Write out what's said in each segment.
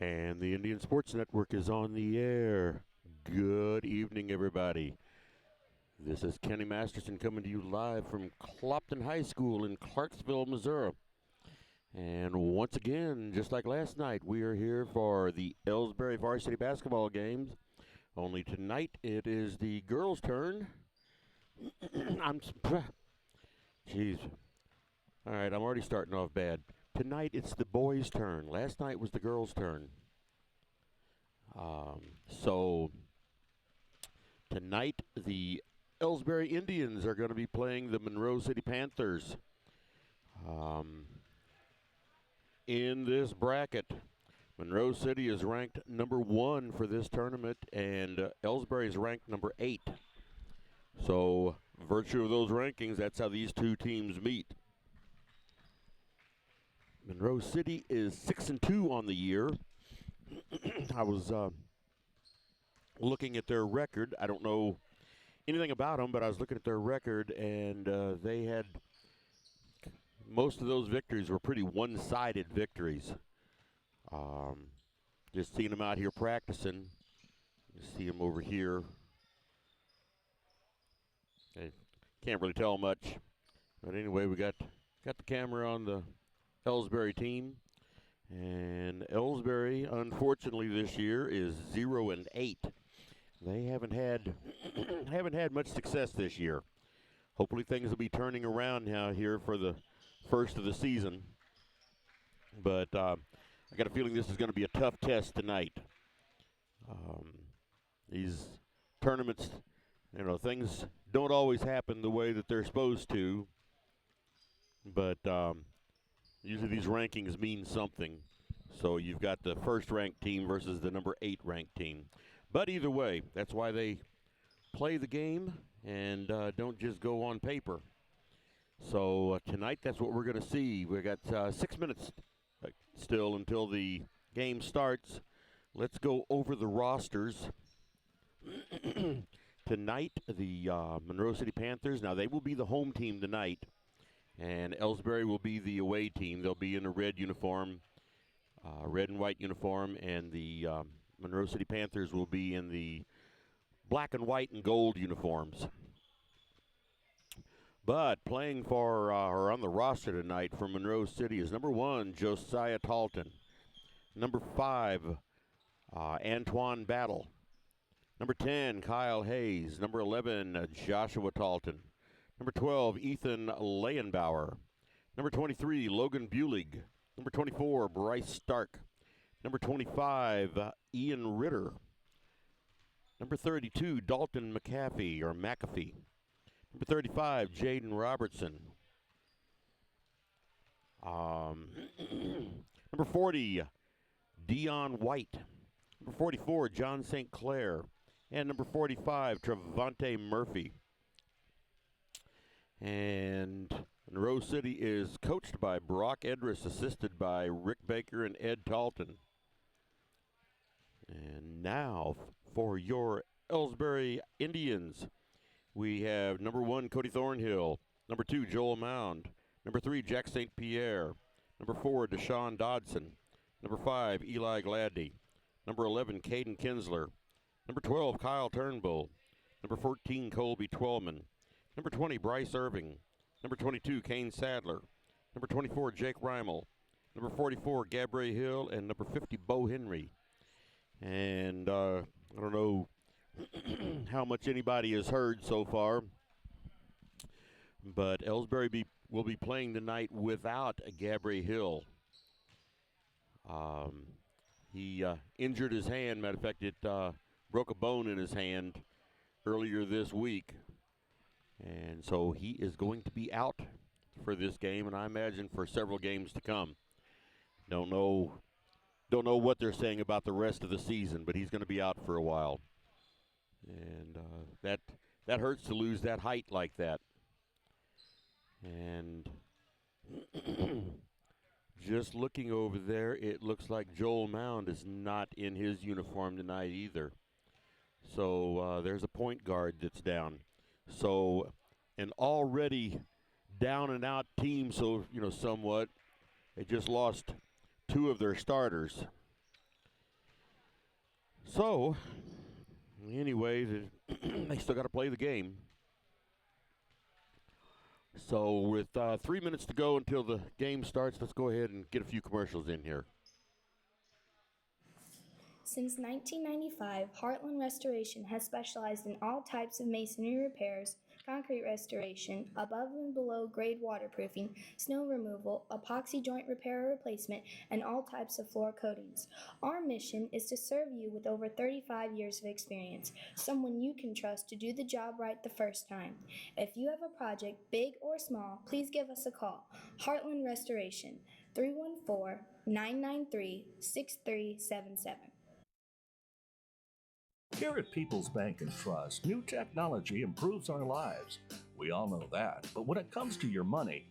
And the Indian Sports Network is on the air. Good evening, everybody. This is Kenny Masterson coming to you live from Clopton High School in Clarksville, Missouri. And once again, just like last night, we are here for the Elsberry Varsity basketball games. Only tonight it is the girls' turn. Jeez. All right, I'm already starting off bad. Tonight it's the boys' turn. Last night was the girls' turn. So tonight the Elsberry Indians are going to be playing the Monroe City Panthers. In this bracket, Monroe City is ranked number 1 for this tournament, and Elsberry is ranked number 8. So, virtue of those rankings, that's how these two teams meet. Monroe City is 6-2 on the year. I was looking at their record. I don't know anything about them, but I was looking at their record, and they had most of those victories were pretty one-sided victories. Just seeing them out here practicing. You see them over here. I can't really tell much, but anyway, we got the camera on the Elsberry team, and Elsberry, unfortunately, this year is 0-8. They haven't had much success this year. Hopefully, things will be turning around now here for the first of the season. But I got a feeling this is going to be a tough test tonight. These tournaments, things don't always happen the way that they're supposed to. But usually these rankings mean something. So you've got the first-ranked team versus the number 8-ranked team. But either way, that's why they play the game and don't just go on paper. So tonight, that's what we're going to see. We got 6 minutes still until the game starts. Let's go over the rosters. Tonight, the Monroe City Panthers, now they will be the home team tonight, and Elsberry will be the away team. They'll be in a red uniform, red and white uniform, and the Monroe City Panthers will be in the black and white and gold uniforms. But playing for or on the roster tonight for Monroe City is number 1, Josiah Talton. Number 5, Antoine Battle. Number 10, Kyle Hayes. Number 11, Joshua Talton. Number 12, Ethan Leyenbauer. Number 23, Logan Bulig. Number 24, Bryce Stark. Number 25, Ian Ritter. Number 32, Dalton McAfee. Number 35, Jaden Robertson. Number 40, Dion White. Number 44, John St. Clair. And number 45, Trevante Murphy. And Monroe City is coached by Brock Edris, assisted by Rick Baker and Ed Talton. And now for your Elsberry Indians, we have number 1, Cody Thornhill. Number 2, Joel Mound. Number 3, Jack St. Pierre. Number 4, Deshaun Dodson. Number 5, Eli Gladney. Number 11, Caden Kinsler. Number 12, Kyle Turnbull. Number 14, Colby Twellman. Number 20, Bryce Irving. Number 22, Kane Sadler. Number 24, Jake Reimel. Number 44, Gabriel Hill. And number 50, Bo Henry. And I don't know how much anybody has heard so far, but Elsberry will be playing tonight without Gabriel Hill. He injured his hand. Matter of fact, it broke a bone in his hand earlier this week. And so he is going to be out for this game, and I imagine for several games to come. Don't know what they're saying about the rest of the season, but he's going to be out for a while. And that hurts to lose that height like that. And just looking over there, it looks like Joel Mound is not in his uniform tonight either. So there's a point guard that's down. So an already down and out team, so somewhat. They just lost 2 of their starters. So, anyways, they still got to play the game. So, with 3 minutes to go until the game starts, let's go ahead and get a few commercials in here. Since 1995, Heartland Restoration has specialized in all types of masonry repairs, concrete restoration, above and below grade waterproofing, snow removal, epoxy joint repair or replacement, and all types of floor coatings. Our mission is to serve you with over 35 years of experience, someone you can trust to do the job right the first time. If you have a project, big or small, please give us a call. Heartland Restoration, 314-993-6377. Here at People's Bank and Trust, new technology improves our lives. We all know that, but when it comes to your money,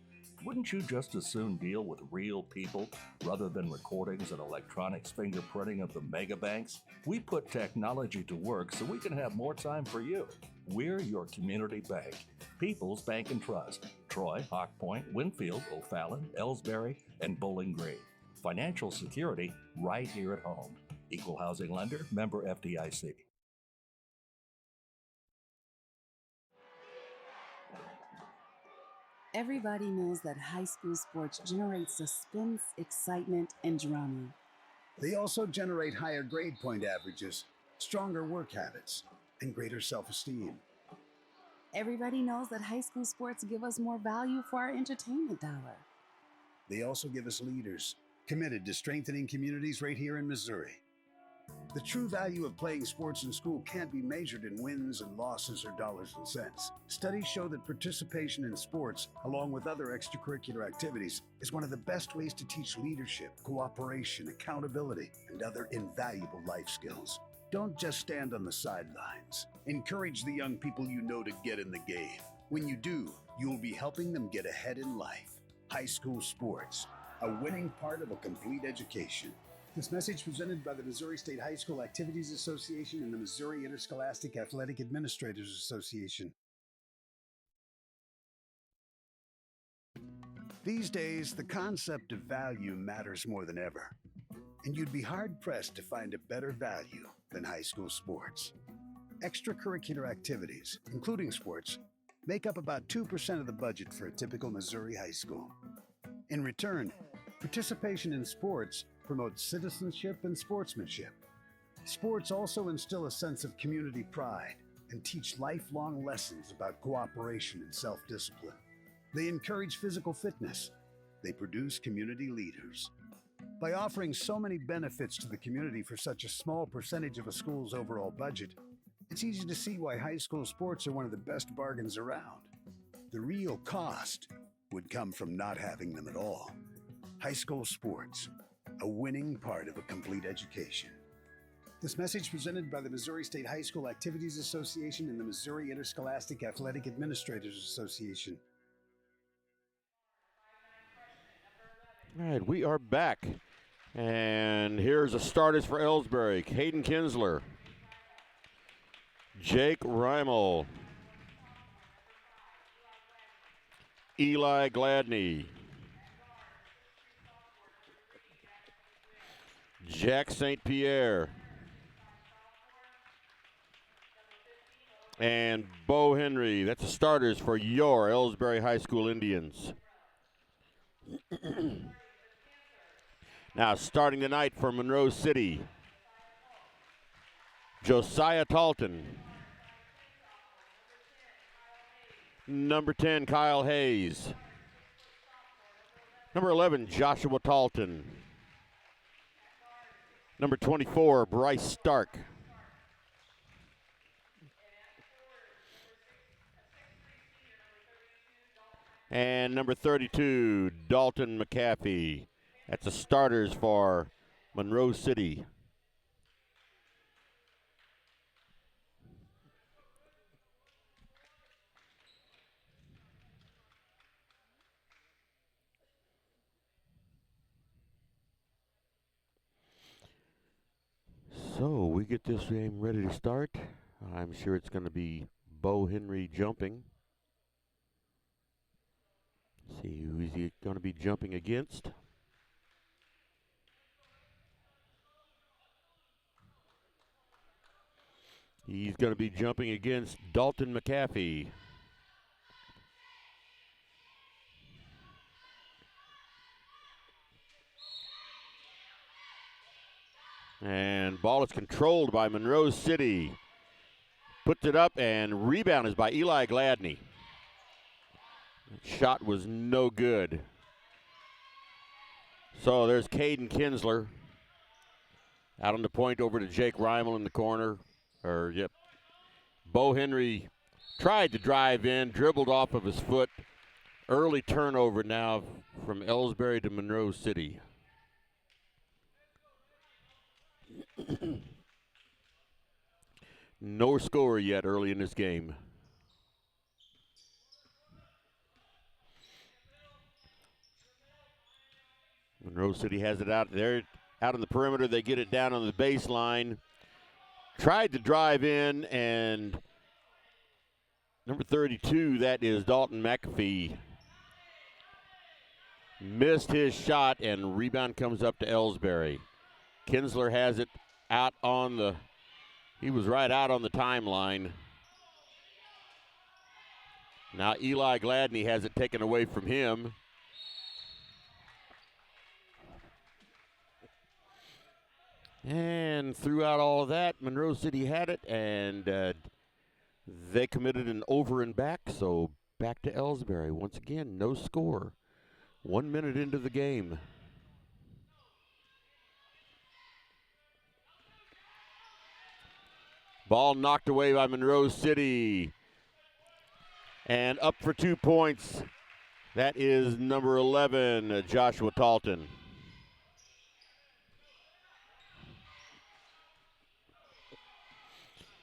wouldn't you just as soon deal with real people rather than recordings and electronics fingerprinting of the mega banks? We put technology to work so we can have more time for you. We're your community bank. People's Bank and Trust. Troy, Hawk Point, Winfield, O'Fallon, Elsberry, and Bowling Green. Financial security right here at home. Equal housing lender, member FDIC. Everybody knows that high school sports generate suspense, excitement, and drama. They also generate higher grade point averages, stronger work habits, and greater self-esteem. Everybody knows that high school sports give us more value for our entertainment dollar. They also give us leaders committed to strengthening communities right here in Missouri. The true value of playing sports in school can't be measured in wins and losses or dollars and cents. Studies show that participation in sports, along with other extracurricular activities, is one of the best ways to teach leadership, cooperation, accountability, and other invaluable life skills. Don't just stand on the sidelines. Encourage the young people you know to get in the game. When you do, you'll be helping them get ahead in life. High school sports, a winning part of a complete education. This message presented by the Missouri State High School Activities Association and the Missouri Interscholastic Athletic Administrators Association. These days, the concept of value matters more than ever, and you'd be hard-pressed to find a better value than high school sports. Extracurricular activities, including sports, make up about 2% of the budget for a typical Missouri high school. In return, participation in sports promotes citizenship and sportsmanship. Sports also instill a sense of community pride and teach lifelong lessons about cooperation and self-discipline. They encourage physical fitness. They produce community leaders. By offering so many benefits to the community for such a small percentage of a school's overall budget, it's easy to see why high school sports are one of the best bargains around. The real cost would come from not having them at all. High school sports, a winning part of a complete education. This message presented by the Missouri State High School Activities Association and the Missouri Interscholastic Athletic Administrators Association. All right, we are back. And here's the starters for Elsberry. Hayden Kinsler. Jake Reimel. Eli Gladney. Jack St. Pierre. And Bo Henry. That's the starters for your Elsberry High School Indians. Now starting tonight for Monroe City. Josiah Talton. Number 10, Kyle Hayes. Number 11, Joshua Talton. Number 24, Bryce Stark. And number 32, Dalton McAfee. That's the starters for Monroe City. So we get this game ready to start. I'm sure it's going to be Bo Henry jumping. See who is he going to be jumping against. He's going to be jumping against Dalton McAfee. And ball is controlled by Monroe City. Puts it up, and rebound is by Eli Gladney. That shot was no good. So there's Caden Kinsler. Out on the point over to Jake Reimel in the corner. Bo Henry tried to drive in, dribbled off of his foot. Early turnover now from Elsberry to Monroe City. No score yet early in this game. Monroe City has it out there, out on the perimeter. They get it down on the baseline. Tried to drive in, and number 32, that is Dalton McAfee, missed his shot, and rebound comes up to Elsberry. Kinsler has it out on the, he was right out on the timeline. Now Eli Gladney has it taken away from him. And throughout all of that, Monroe City had it, and they committed an over and back, so back to Elsberry. Once again, no score. 1 minute into the game. Ball knocked away by Monroe City. And up for 2 points. That is number 11, Joshua Talton.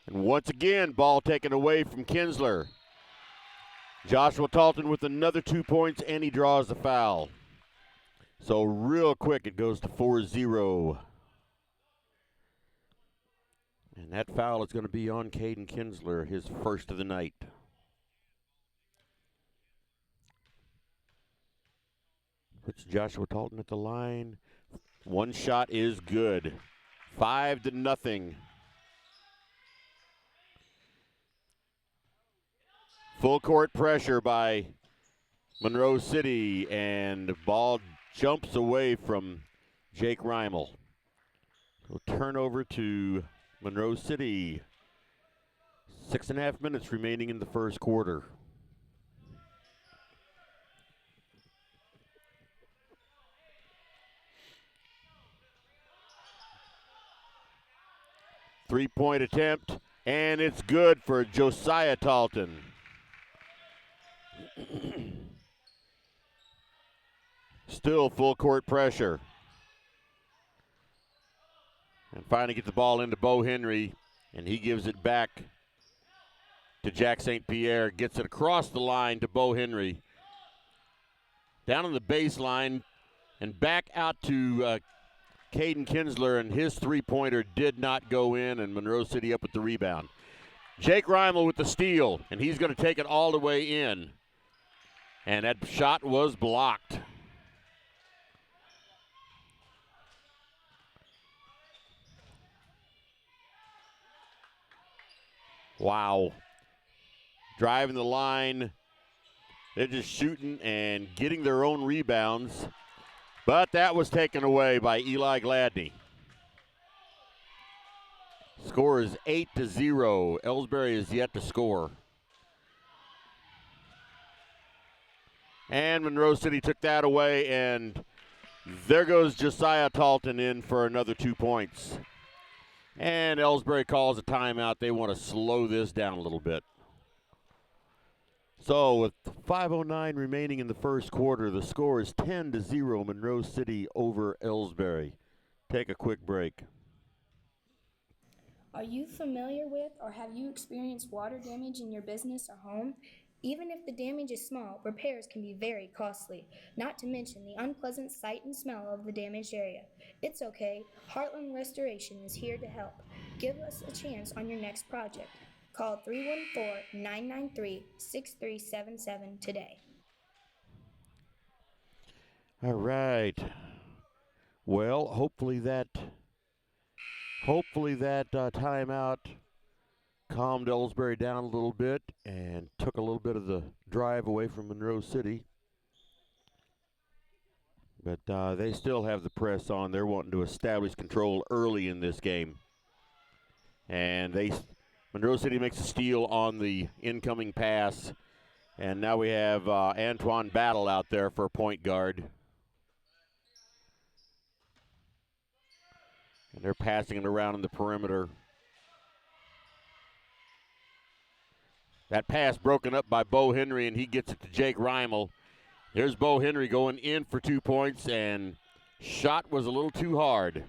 And once again, ball taken away from Kinsler. Joshua Talton with another 2 points, and he draws the foul. So real quick, it goes to 4-0. And that foul is going to be on Caden Kinsler, his first of the night. Puts Joshua Talton at the line. One shot is good. 5-0. Full court pressure by Monroe City, and the ball jumps away from Jake Reimel. So turnover to Monroe City. 6.5 minutes remaining in the first quarter. Three-point attempt, and it's good for Josiah Talton. Still full court pressure. And finally get the ball into Bo Henry, and he gives it back to Jack St. Pierre. Gets it across the line to Bo Henry. Down on the baseline and back out to Caden Kinsler, and his three-pointer did not go in, and Monroe City up with the rebound. Jake Reimel with the steal, and he's going to take it all the way in. And that shot was blocked. Wow. Driving the line. They're just shooting and getting their own rebounds. But that was taken away by Eli Gladney. Score is 8-0. Elsberry is yet to score. And Monroe City took that away, and there goes Josiah Talton in for another 2 points. And Elsberry calls a timeout. They want to slow this down a little bit. So with 5:09 remaining in the first quarter, the score is 10-0, Monroe City over Elsberry. Take a quick break. Are you familiar with or have you experienced water damage in your business or home? Even if the damage is small, repairs can be very costly, not to mention the unpleasant sight and smell of the damaged area. It's okay. Heartland Restoration is here to help. Give us a chance on your next project. Call 314-993-6377 today. All right. Well, hopefully that timeout calmed Elsberry down a little bit and took a little bit of the drive away from Monroe City. But they still have the press on. They're wanting to establish control early in this game. And Monroe City makes a steal on the incoming pass. And now we have Antoine Battle out there for a point guard. And they're passing it around in the perimeter. That pass broken up by Bo Henry, and he gets it to Jake Reimel. Here's Bo Henry going in for 2 points, and shot was a little too hard.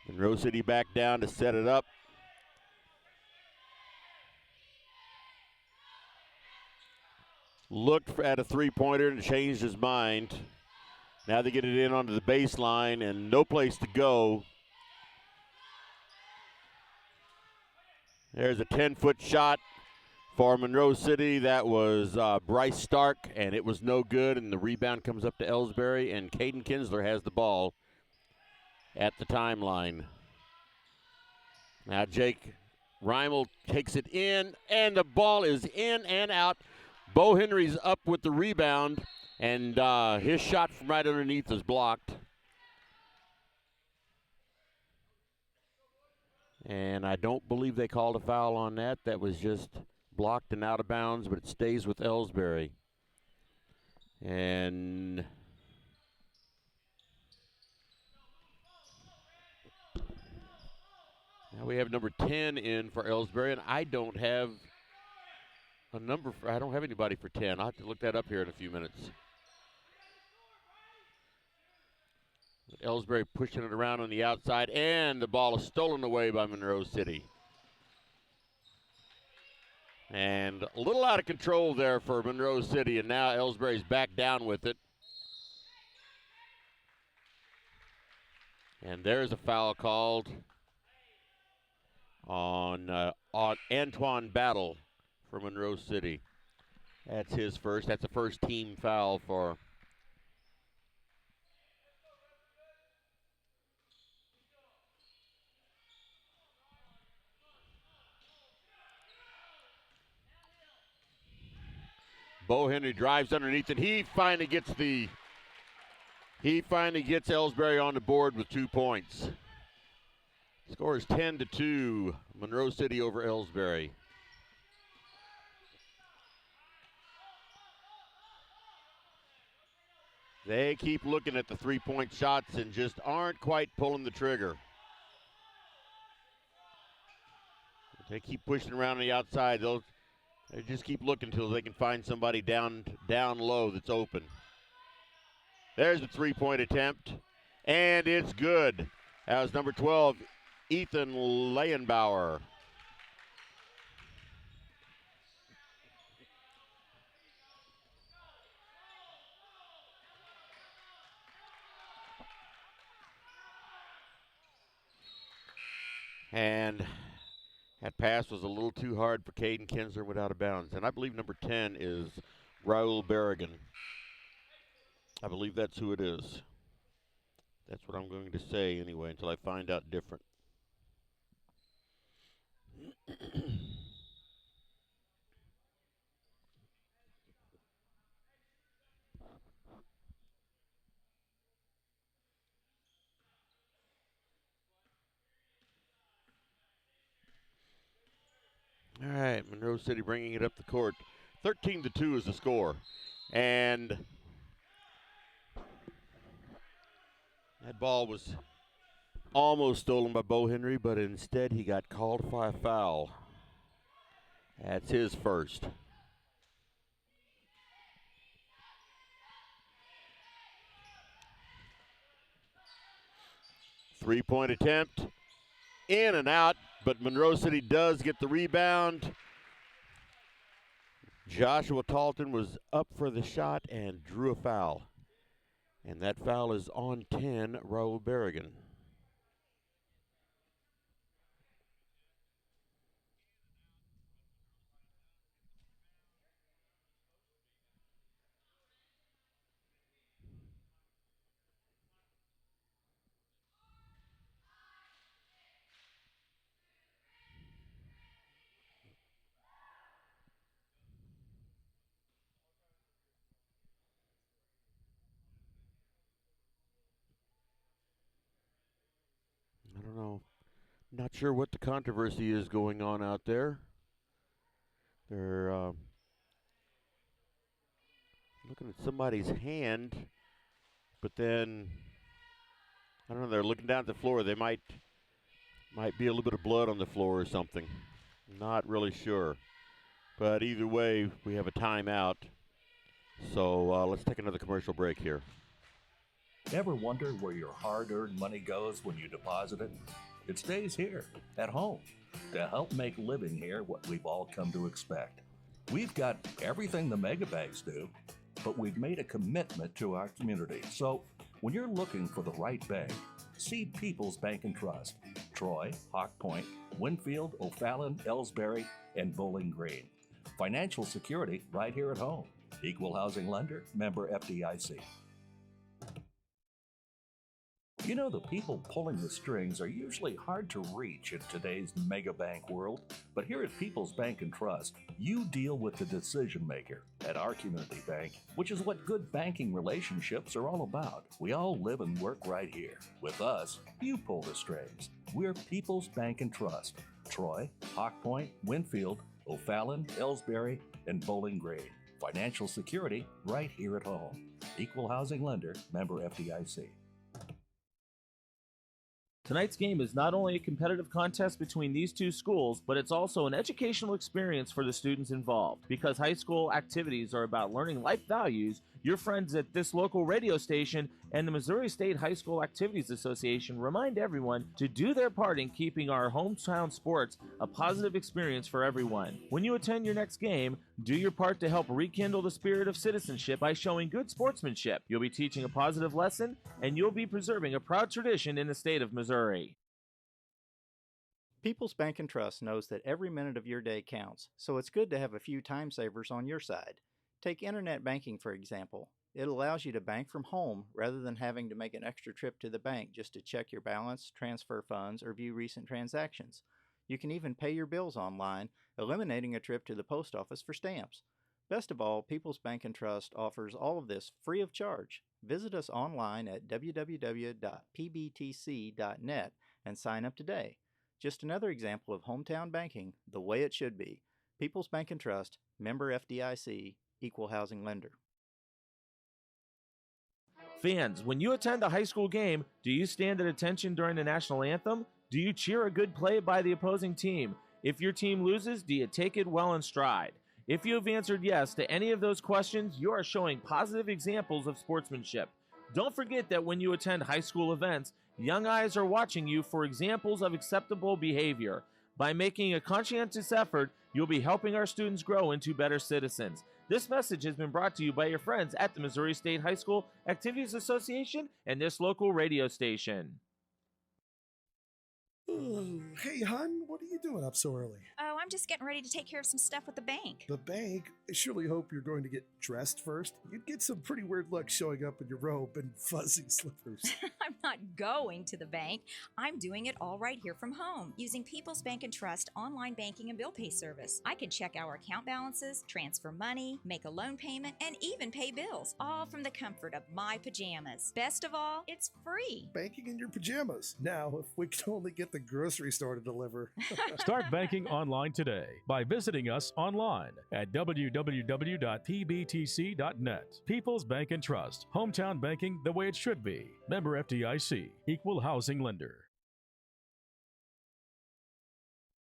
Monroe City back down to set it up. Looked at a three-pointer and changed his mind. Now they get it in onto the baseline and no place to go. There's a 10-foot shot for Monroe City. That was Bryce Stark, and it was no good, and the rebound comes up to Elsberry, and Caden Kinsler has the ball at the timeline. Now Jake Reimel takes it in, and the ball is in and out. Bo Henry's up with the rebound, and his shot from right underneath is blocked. And I don't believe they called a foul on that. That was just blocked and out of bounds, but it stays with Elsberry. And now we have number 10 in for Elsberry, and I don't have a number for, I don't have anybody for 10. I'll have to look that up here in a few minutes. Elsberry pushing it around on the outside, and the ball is stolen away by Monroe City. And a little out of control there for Monroe City, and now Elsberry's back down with it. And there's a foul called on Antoine Battle for Monroe City. That's his first. That's a first team foul for Bo Henry. Drives underneath it. He finally gets Elsberry on the board with 2 points. Score is 10-2. Monroe City over Elsberry. They keep looking at the three-point shots and just aren't quite pulling the trigger. They keep pushing around on the outside. They just keep looking until they can find somebody down low that's open. There's the three-point attempt, and it's good. That was number 12, Ethan Leyenbauer. And that pass was a little too hard for Caden Kinsler, went out of bounds. And I believe number 10 is Raul Berrigan. I believe that's who it is. That's what I'm going to say anyway until I find out different. All right, Monroe City bringing it up the court. 13-2 is the score. And that ball was almost stolen by Bo Henry, but instead he got called for a foul. That's his first. Three-point attempt, in and out, but Monroe City does get the rebound. Joshua Talton was up for the shot and drew a foul. And that foul is on 10, Raul Berrigan. Not sure what the controversy is going on out there. They're looking at somebody's hand, but then I don't know. They're looking down at the floor. They might be a little bit of blood on the floor or something. Not really sure. But either way, we have a timeout. So let's take another commercial break here. Ever wonder where your hard-earned money goes when you deposit it? It stays here, at home, to help make living here what we've all come to expect. We've got everything the mega banks do, but we've made a commitment to our community. So when you're looking for the right bank, see People's Bank and Trust. Troy, Hawk Point, Winfield, O'Fallon, Elsberry, and Bowling Green. Financial security right here at home. Equal housing lender, member FDIC. You know, the people pulling the strings are usually hard to reach in today's mega bank world, but here at People's Bank and Trust, you deal with the decision maker at our community bank, which is what good banking relationships are all about. We all live and work right here. With us, you pull the strings. We're People's Bank and Trust. Troy, Hawk Point, Winfield, O'Fallon, Elsberry, and Bowling Green. Financial security right here at home. Equal housing lender, member FDIC. Tonight's game is not only a competitive contest between these two schools, but it's also an educational experience for the students involved. Because high school activities are about learning life values, your friends at this local radio station and the Missouri State High School Activities Association remind everyone to do their part in keeping our hometown sports a positive experience for everyone. When you attend your next game, do your part to help rekindle the spirit of citizenship by showing good sportsmanship. You'll be teaching a positive lesson, and you'll be preserving a proud tradition in the state of Missouri. People's Bank and Trust knows that every minute of your day counts, so it's good to have a few time savers on your side. Take internet banking, for example. It allows you to bank from home rather than having to make an extra trip to the bank just to check your balance, transfer funds, or view recent transactions. You can even pay your bills online, eliminating a trip to the post office for stamps. Best of all, People's Bank and Trust offers all of this free of charge. Visit us online at www.pbtc.net and sign up today. Just another example of hometown banking the way it should be. People's Bank and Trust, member FDIC, equal housing lender. Fans, when you attend a high school game, do you stand at attention during the national anthem? Do you cheer a good play by the opposing team? If your team loses, do you take it well in stride? If you have answered yes to any of those questions, you are showing positive examples of sportsmanship. Don't forget that when you attend high school events, young eyes are watching you for examples of acceptable behavior. By making a conscientious effort, you'll be helping our students grow into better citizens. This message has been brought to you by your friends at the Missouri State High School Activities Association and this local radio station. Hey, hon, what are you doing up so early? Oh, I'm just getting ready to take care of some stuff with the bank. The bank? I surely hope you're going to get dressed first. You'd get some pretty weird looks showing up in your robe and fuzzy slippers. I'm not going to the bank. I'm doing it all right here from home using People's Bank and Trust online banking and bill pay service. I can check our account balances, transfer money, make a loan payment, and even pay bills, all from the comfort of my pajamas. Best of all, it's free. Banking in your pajamas. Now, if we could only get the grocery store to deliver. Start banking online today by visiting us online at www.pbtc.net. People's Bank and Trust. Hometown banking the way it should be. Member FDIC. Equal housing lender.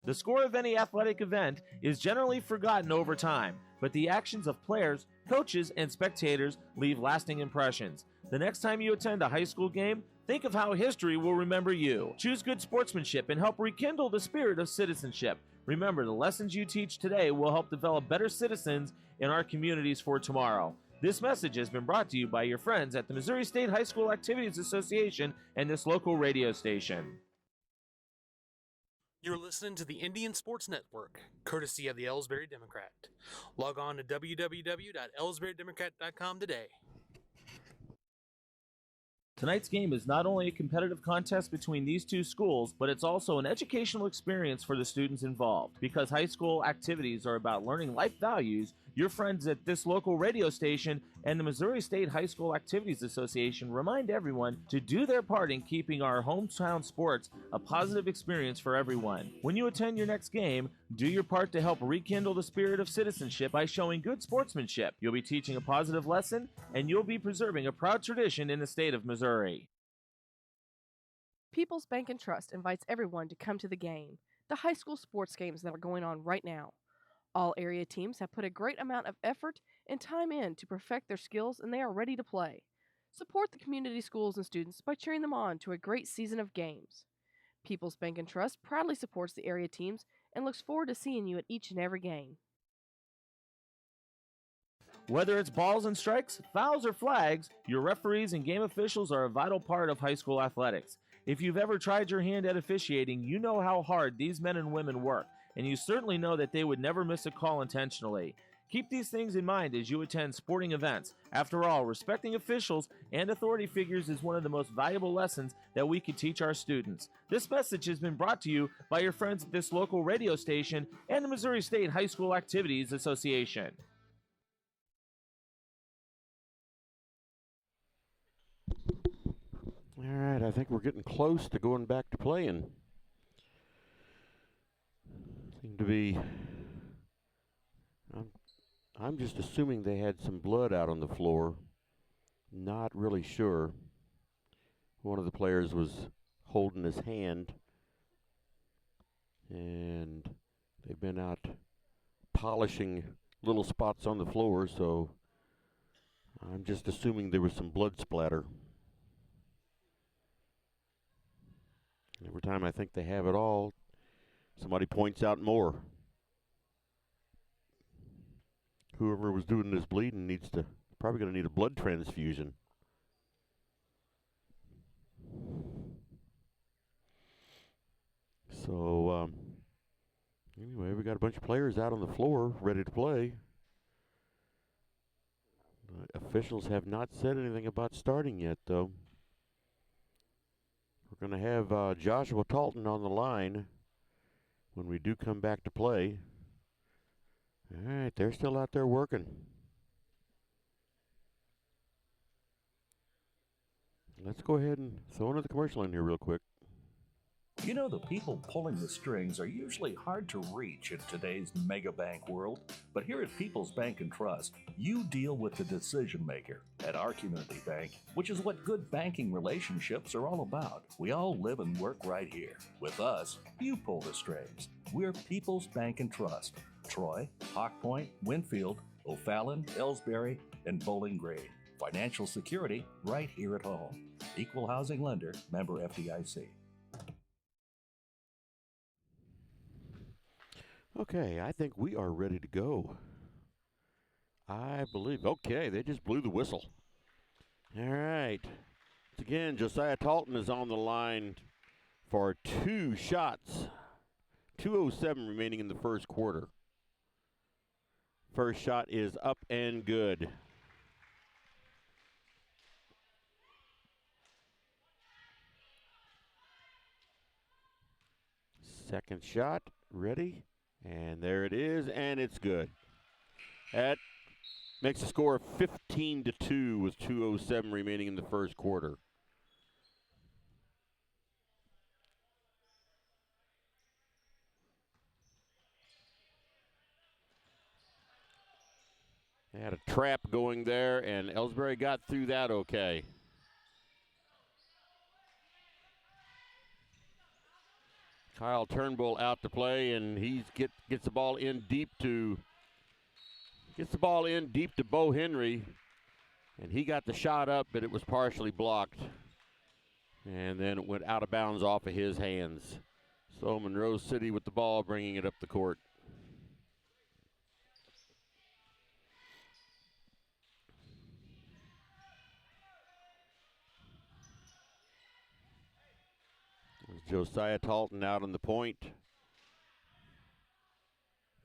The score of any athletic event is generally forgotten over time, but the actions of players, coaches, and spectators leave lasting impressions. The next time you attend a high school game, think of how history will remember you. Choose good sportsmanship and help rekindle the spirit of citizenship. Remember, the lessons you teach today will help develop better citizens in our communities for tomorrow. This message has been brought to you by your friends at the Missouri State High School Activities Association and this local radio station. You're listening to the Indian Sports Network, courtesy of the Elsberry Democrat. Log on to www.elsberrydemocrat.com today. Tonight's game is not only a competitive contest between these two schools, but it's also an educational experience for the students involved. Because high school activities are about learning life values, Your friends at this local radio station and the Missouri State High School Activities Association remind everyone to do their part in keeping our hometown sports a positive experience for everyone. When you attend your next game, do your part to help rekindle the spirit of citizenship by showing good sportsmanship. You'll be teaching a positive lesson, and you'll be preserving a proud tradition in the state of Missouri. People's Bank and Trust invites everyone to come to the game, the high school sports games that are going on right now. All area teams have put a great amount of effort and time in to perfect their skills, and they are ready to play. Support the community schools and students by cheering them on to a great season of games. People's Bank and Trust proudly supports the area teams and looks forward to seeing you at each and every game. Whether it's balls and strikes, fouls, or flags, your referees and game officials are a vital part of high school athletics. If you've ever tried your hand at officiating, you know how hard these men and women work, and you certainly know that they would never miss a call intentionally. Keep these things in mind as you attend sporting events. After all, respecting officials and authority figures is one of the most valuable lessons that we could teach our students. This message has been brought to you by your friends at this local radio station and the Missouri State High School Activities Association. All right, I think we're getting close to going back to playing. Seem to be. I'm just assuming they had some blood out on the floor. Not really sure. One of the players was holding his hand, and they've been out polishing little spots on the floor, so I'm just assuming there was some blood splatter. Every time I think they have it all, somebody points out more. Whoever was doing this bleeding probably going to need a blood transfusion. So, anyway, we got a bunch of players out on the floor ready to play. Officials have not said anything about starting yet, though. We're going to have Joshua Talton on the line when we do come back to play. All right, they're still out there working. Let's go ahead and throw another commercial in here real quick. You know, the people pulling the strings are usually hard to reach in today's mega bank world, but here at People's Bank and Trust, you deal with the decision maker. At our community bank, which is what good banking relationships are all about, we all live and work right here. With us, you pull the strings. We're People's Bank and Trust. Troy, Hawk Point, Winfield, O'Fallon, Elsberry, and Bowling Green. Financial security right here at home. Equal housing lender, member FDIC. Okay, I think we are ready to go. I believe. Okay, they just blew the whistle. All right. Once again, Josiah Talton is on the line for 2 shots. 2:07 remaining in the first quarter. First shot is up and good. Second shot, ready, and there it is, and it's good. That makes the score 15-2 with 2:07 remaining in the first quarter. They had a trap going there, and Elsberry got through that okay. Kyle Turnbull out to play, and he gets the ball in deep to Bo Henry, and he got the shot up, but it was partially blocked, and then it went out of bounds off of his hands. So Monroe City with the ball, bringing it up the court. Josiah Talton out on the point,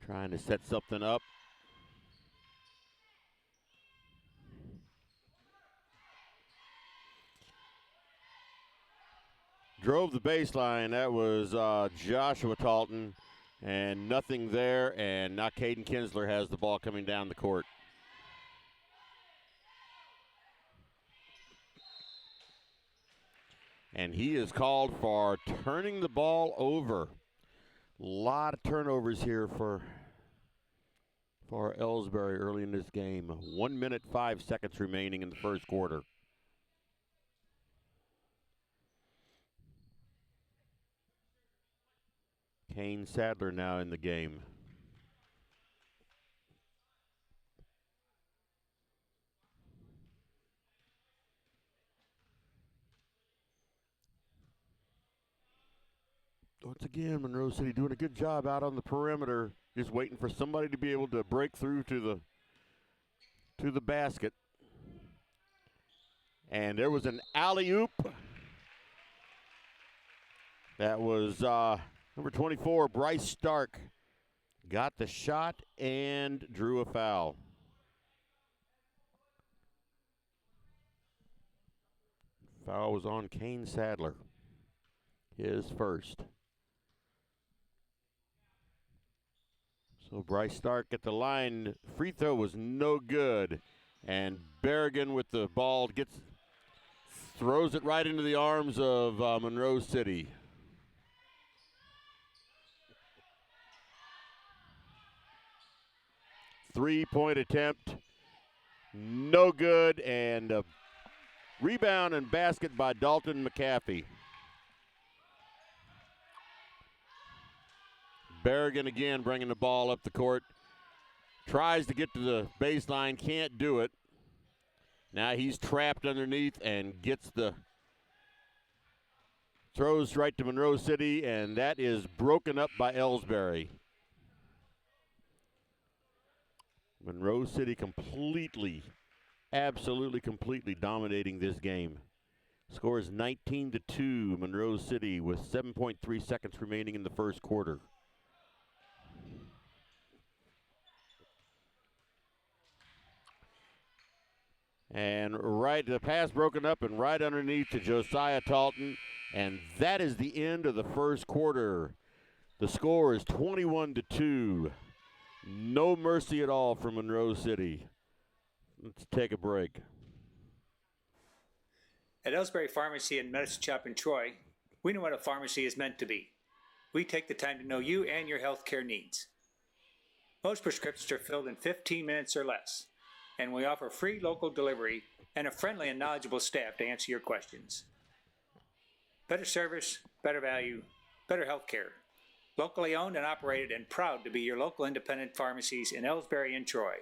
trying to set something up. Drove the baseline. That was Joshua Talton, And nothing there, and now Caden Kinsler has the ball coming down the court. And he is called for turning the ball over. A lot of turnovers here for Elsberry early in this game. 1 minute, 5 seconds remaining in the first quarter. Kane Sadler now in the game. Once again, Monroe City doing a good job out on the perimeter, just waiting for somebody to be able to break through to the basket. And there was an alley-oop. That was number 24, Bryce Stark. Got the shot and drew a foul. Foul was on Kane Sadler. His first. So Bryce Stark at the line. Free throw was no good. And Berrigan with the ball throws it right into the arms of Monroe City. Three-point attempt, no good, and a rebound and basket by Dalton McAfee. Berrigan again bringing the ball up the court. Tries to get to the baseline, can't do it. Now he's trapped underneath and throws right to Monroe City, and that is broken up by Elsberry. Monroe City absolutely completely dominating this game. Score is 19-2, Monroe City with 7.3 seconds remaining in the first quarter. And the pass broken up and right underneath to Josiah Talton. And that is the end of the first quarter. The score is 21-2. No mercy at all for Monroe City. Let's take a break. At Elsberry Pharmacy and Medicine Shop in Troy, we know what a pharmacy is meant to be. We take the time to know you and your healthcare needs. Most prescriptions are filled in 15 minutes or less, and we offer free local delivery and a friendly and knowledgeable staff to answer your questions. Better service, better value, better healthcare. Locally owned and operated and proud to be your local independent pharmacies in Elsberry and Troy.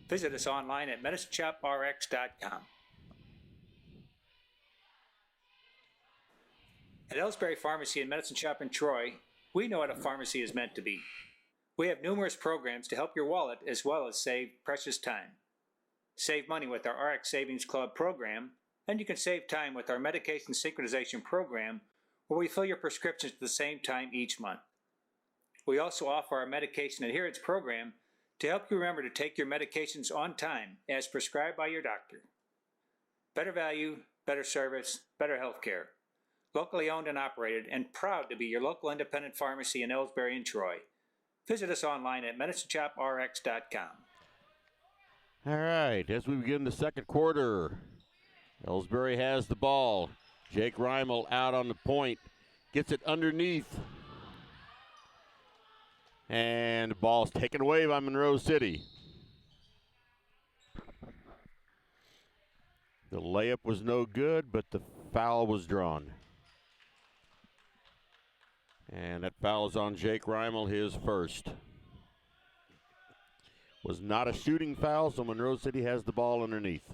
Visit us online at medicineshoprx.com. At Elsberry Pharmacy and Medicine Shop in Troy, we know what a pharmacy is meant to be. We have numerous programs to help your wallet as well as save precious time. Save money with our RX Savings Club program, and you can save time with our medication synchronization program, where we fill your prescriptions at the same time each month. We also offer our medication adherence program to help you remember to take your medications on time as prescribed by your doctor. Better value, better service, better health care. Locally owned and operated and proud to be your local independent pharmacy in Elsberry and Troy. Visit us online at medicineshoprx.com. All right, as we begin the second quarter, Elsberry has the ball. Jake Reimel out on the point, gets it underneath. And the ball's taken away by Monroe City. The layup was no good, but the foul was drawn. And that foul is on Jake Reimel, his first. Was not a shooting foul, so Monroe City has the ball underneath.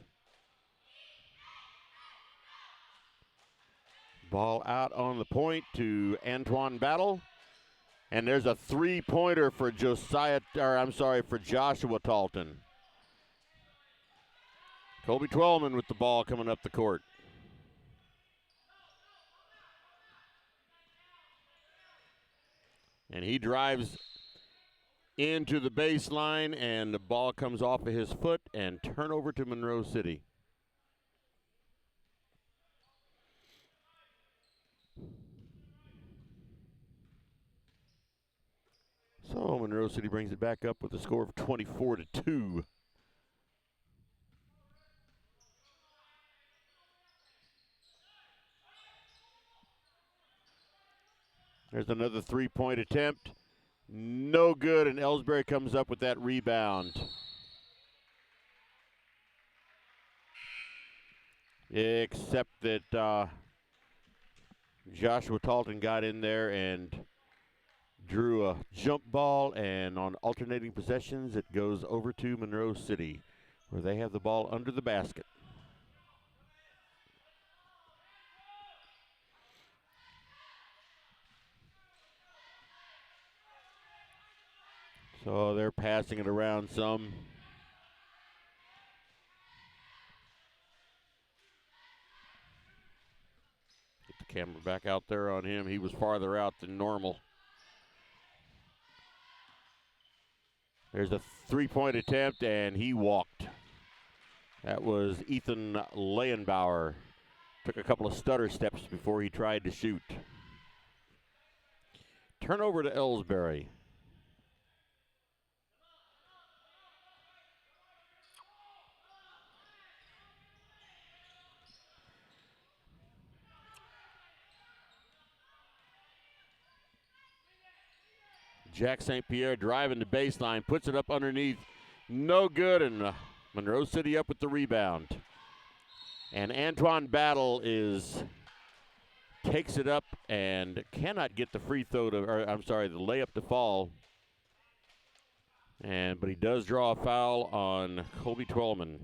Ball out on the point to Antoine Battle. And there's a three-pointer for Joshua Talton. Kobe Twellman with the ball coming up the court. And he drives into the baseline, and the ball comes off of his foot, and turnover to Monroe City. So Monroe City brings it back up with a score of 24-2. There's another three-point attempt. No good, and Elsberry comes up with that rebound. Except that Joshua Talton got in there and drew a jump ball, and on alternating possessions, it goes over to Monroe City, where they have the ball under the basket. So they're passing it around some. Get the camera back out there on him. He was farther out than normal. There's a three-point attempt, and he walked. That was Ethan Leyenbauer. Took a couple of stutter steps before he tried to shoot. Turnover to Elsberry. Jack St. Pierre driving the baseline, puts it up underneath. No good, and Monroe City up with the rebound. And Antoine Battle takes it up and cannot get the the layup to fall. But he does draw a foul on Colby Twellman.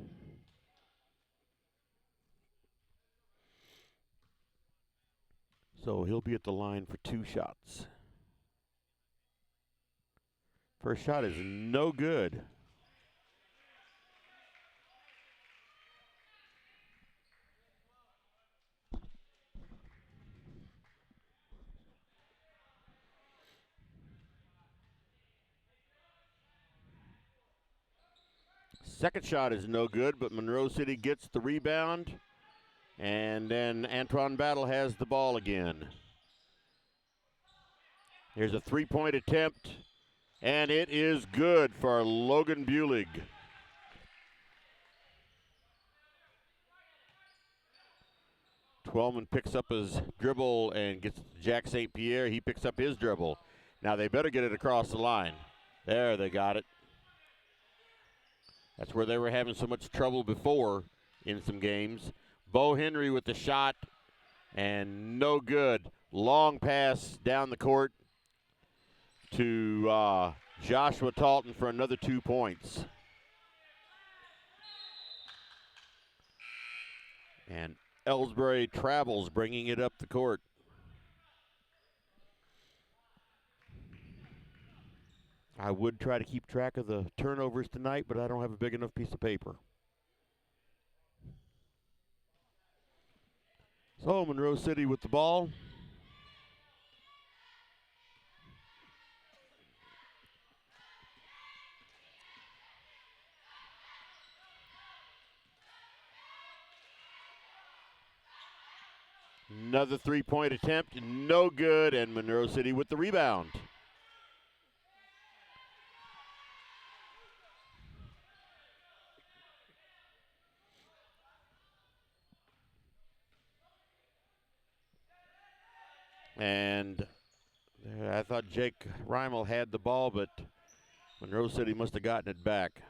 So he'll be at the line for two shots. First shot is no good. Second shot is no good, but Monroe City gets the rebound. And then Antoine Battle has the ball again. Here's a three-point attempt, and it is good for Logan Bulig. Twellman picks up his dribble and gets Jack St. Pierre. He picks up his dribble. Now they better get it across the line. There, they got it. That's where they were having so much trouble before in some games. Bo Henry with the shot, and no good. Long pass down the court to Joshua Talton for another 2 points. And Elsberry travels, bringing it up the court. I would try to keep track of the turnovers tonight, but I don't have a big enough piece of paper. So Monroe City with the ball. Another three-point attempt, no good, and Monroe City with the rebound. And I thought Jake Reimel had the ball, but Monroe City must have gotten it back.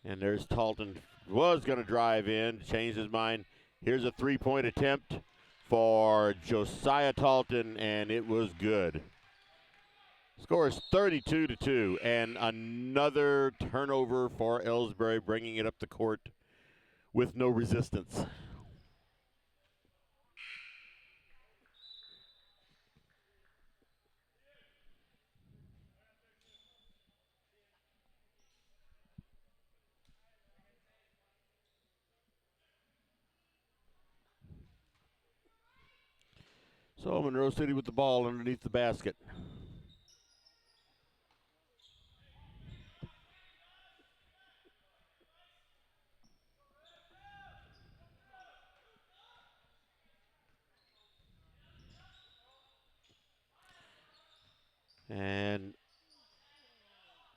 And there's Talton, was going to drive in, changed his mind. Here's a three-point attempt for Josiah Talton, and it was good. Score is 32-2, and another turnover for Elsberry, bringing it up the court with no resistance. So Monroe City with the ball underneath the basket.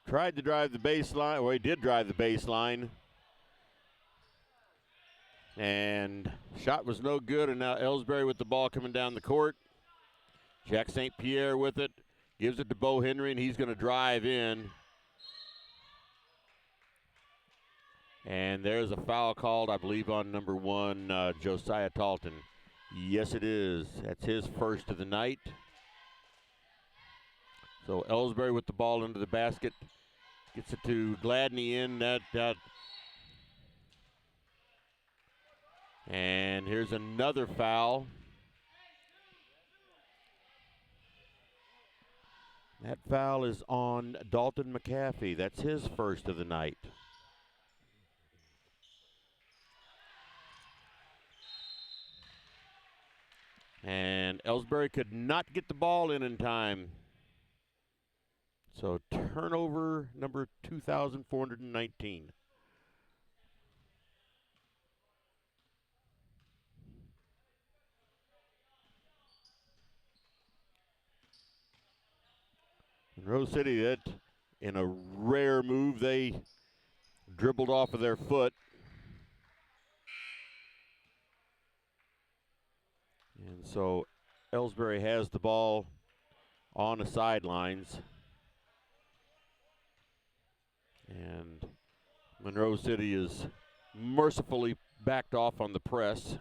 tried to drive the baseline, or he did drive the baseline. And shot was no good, and now Elsberry with the ball coming down the court. Jack St. Pierre with it, gives it to Bo Henry, and he's going to drive in. And there's a foul called, I believe, on number 1, Josiah Talton. Yes, it is. That's his first of the night. So Elsberry with the ball into the basket. Gets it to Gladney in. And here's another foul. That foul is on Dalton McAfee. That's his first of the night. And Elsberry could not get the ball in time. So turnover number 2,419. Monroe City, that in a rare move, they dribbled off of their foot. And so Elsberry has the ball on the sidelines. And Monroe City is mercifully backed off on the press.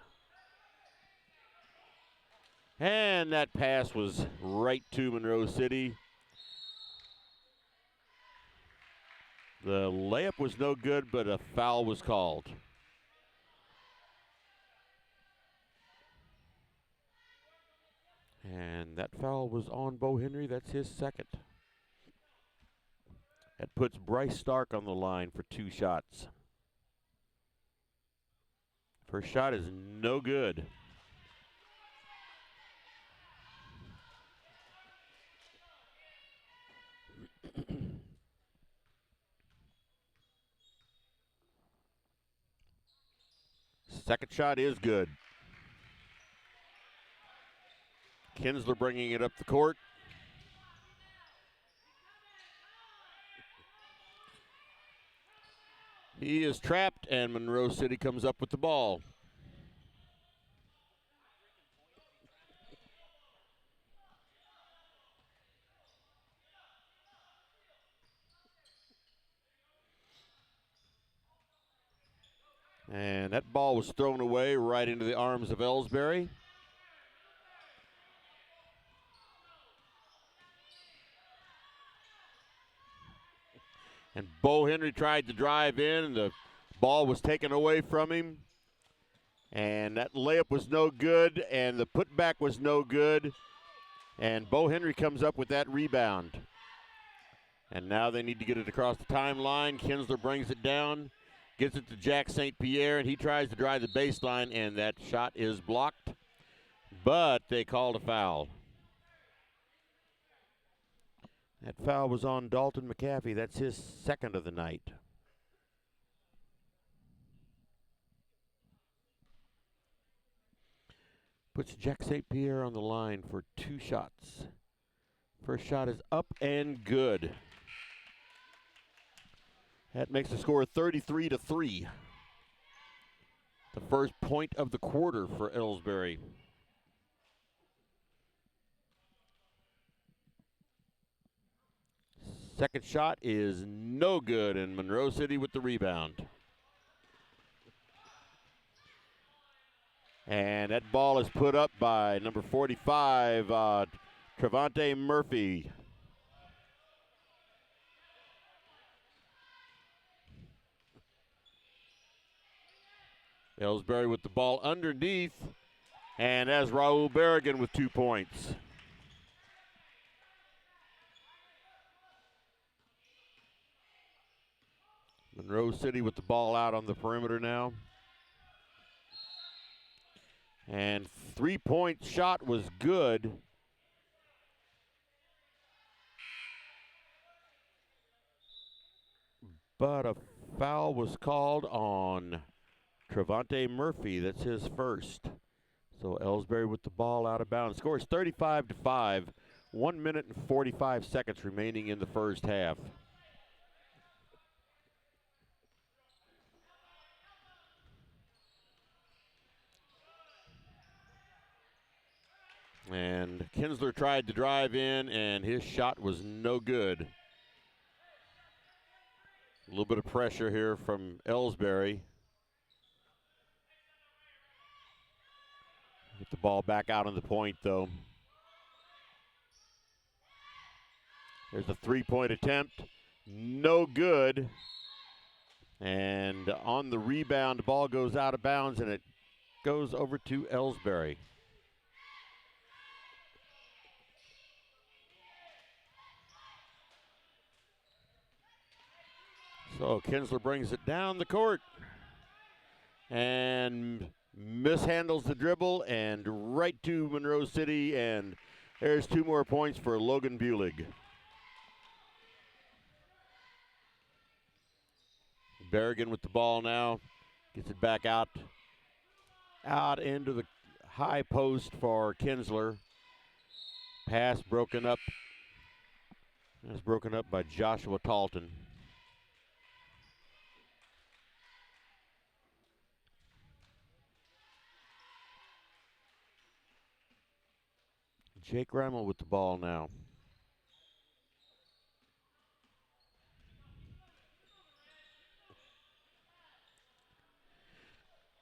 And that pass was right to Monroe City. The layup was no good, but a foul was called. And that foul was on Bo Henry. That's his second. That puts Bryce Stark on the line for 2 shots. First shot is no good. Second shot is good. Kinsler bringing it up the court. He is trapped, and Monroe City comes up with the ball. And that ball was thrown away right into the arms of Elsberry. And Bo Henry tried to drive in, and the ball was taken away from him. And that layup was no good, and the putback was no good. And Bo Henry comes up with that rebound. And now they need to get it across the timeline. Kinsler brings it down, gets it to Jack St. Pierre, and he tries to drive the baseline, and that shot is blocked. But they called a foul. That foul was on Dalton McAfee. That's his second of the night. Puts Jack St. Pierre on the line for 2 shots. First shot is up and good. That makes the score 33-3. The first point of the quarter for Elsberry. Second shot is no good, and Monroe City with the rebound. And that ball is put up by number 45, Trevante Murphy. Elsberry with the ball underneath, and as Raul Berrigan with 2 points. Monroe City with the ball out on the perimeter now. And 3-point shot was good. But a foul was called on Trevante Murphy. That's his first. So Elsberry with the ball out of bounds. Score is 35-5. 1 minute and 45 seconds remaining in the first half. And Kinsler tried to drive in, and his shot was no good. A little bit of pressure here from Elsberry. Get the ball back out on the point, though. There's a three-point attempt. No good. And on the rebound, the ball goes out of bounds, and it goes over to Elsberry. So Kinsler brings it down the court and mishandles the dribble and right to Monroe City, and there's 2 more points for Logan Bulig. Berrigan with the ball now, gets it back out into the high post for Kinsler. Pass broken up. It's broken up by Joshua Talton. Jake Rimmel with the ball now.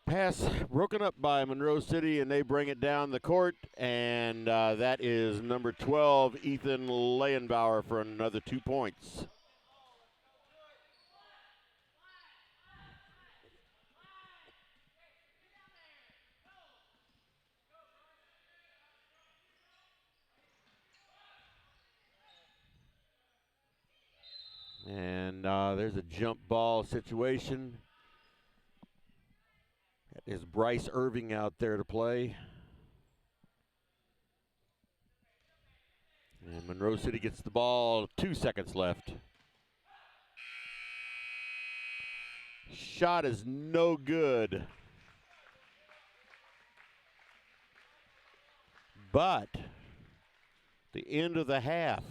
Pass broken up by Monroe City, and they bring it down the court, and that is number 12, Ethan Leyenbauer, for another 2 points. And there's a jump ball situation. That is Bryce Irving out there to play. And Monroe City gets the ball, 2 seconds left. Shot is no good. But the end of the half,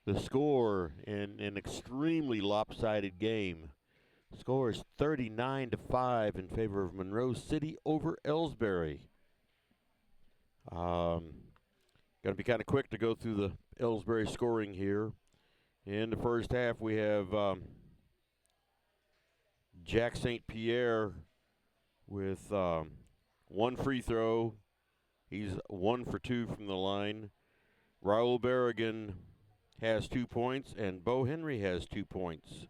the score in an extremely lopsided game. Score is 39-5 in favor of Monroe City over Elsberry. Got to be kind of quick to go through the Elsberry scoring here. In the first half, we have Jack St. Pierre with 1 free throw. He's 1 for 2 from the line. Raul Berrigan has 2 points, and Bo Henry has 2 points.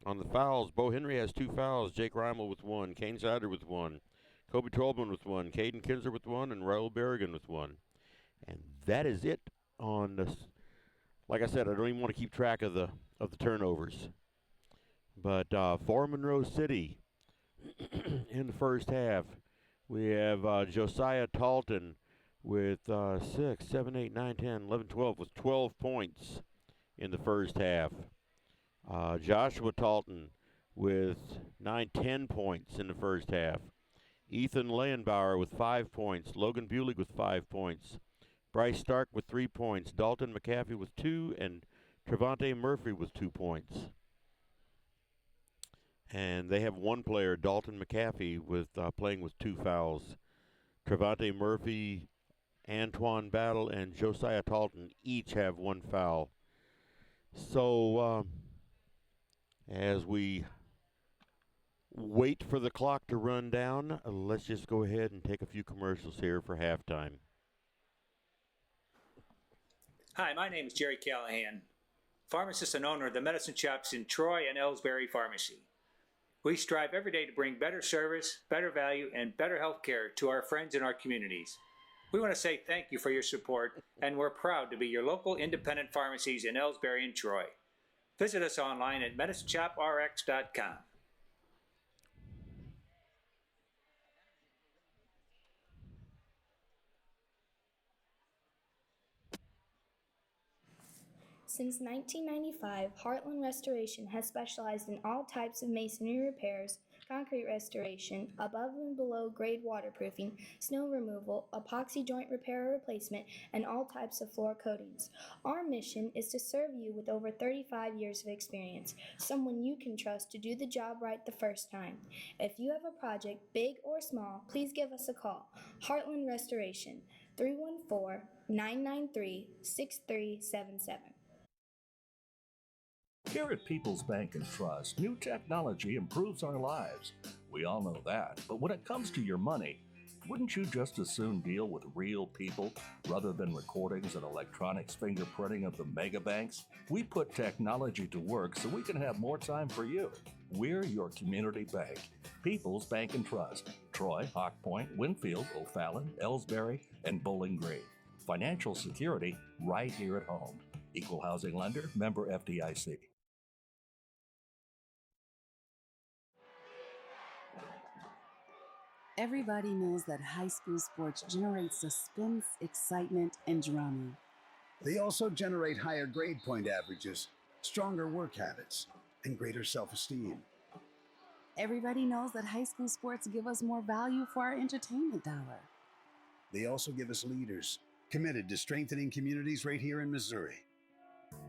On the fouls, Bo Henry has 2 fouls. Jake Rimmel with 1. Kane Sider with 1. Kobe Trollman with 1. Caden Kinsler with 1. And Raul Berrigan with 1. And that is it on this. Like I said, I don't even want to keep track of the turnovers. But for Monroe City, in the first half, we have Josiah Talton with 6, 7, 8, 9, 10, 11, 12 with 12 points in the first half. Joshua Talton with 9, 10 points in the first half. Ethan Leyenbauer with 5 points. Logan Bulig with 5 points. Bryce Stark with 3 points. Dalton McAfee with 2, and Trevante Murphy with 2 points. And they have one player, Dalton McAfee, with playing with 2 fouls. Trevante Murphy, Antoine Battle, and Josiah Talton each have 1 foul. So as we wait for the clock to run down, let's just go ahead and take a few commercials here for halftime. Hi, my name is Jerry Callahan, pharmacist and owner of the medicine shops in Troy and Elsberry Pharmacy. We strive every day to bring better service, better value, and better health care to our friends in our communities. We want to say thank you for your support, and we're proud to be your local independent pharmacies in Elsberry and Troy. Visit us online at medicineshoprx.com. Since 1995, Heartland Restoration has specialized in all types of masonry repairs, concrete restoration, above and below grade waterproofing, snow removal, epoxy joint repair or replacement, and all types of floor coatings. Our mission is to serve you with over 35 years of experience, someone you can trust to do the job right the first time. If you have a project, big or small, please give us a call. Heartland Restoration, 314-993-6377. Here at People's Bank and Trust, new technology improves our lives. We all know that. But when it comes to your money, wouldn't you just as soon deal with real people rather than recordings and electronics fingerprinting of the mega banks? We put technology to work so we can have more time for you. We're your community bank. People's Bank and Trust. Troy, Hawk Point, Winfield, O'Fallon, Elsberry, and Bowling Green. Financial security right here at home. Equal housing lender, member FDIC. Everybody knows that high school sports generate suspense, excitement, and drama. They also generate higher grade point averages, stronger work habits, and greater self-esteem. Everybody knows that high school sports give us more value for our entertainment dollar. They also give us leaders committed to strengthening communities right here in Missouri.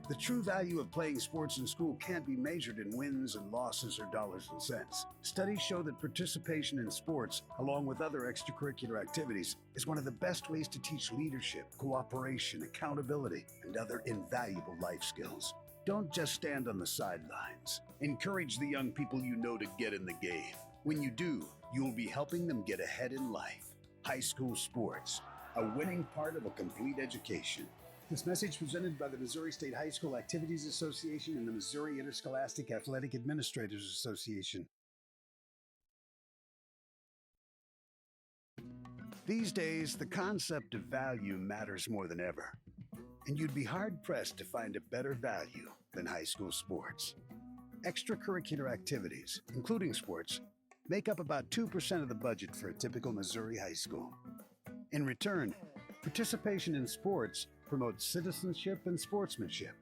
The true value of playing sports in school can't be measured in wins and losses or dollars and cents. Studies show that participation in sports, along with other extracurricular activities, is one of the best ways to teach leadership, cooperation, accountability, and other invaluable life skills. Don't just stand on the sidelines. Encourage the young people you know to get in the game. When you do, you'll be helping them get ahead in life. High school sports, a winning part of a complete education. This message presented by the Missouri State High School Activities Association and the Missouri Interscholastic Athletic Administrators Association. These days, the concept of value matters more than ever, and you'd be hard-pressed to find a better value than high school sports. Extracurricular activities, including sports, make up about 2% of the budget for a typical Missouri high school. In return, participation in sports promotes citizenship and sportsmanship.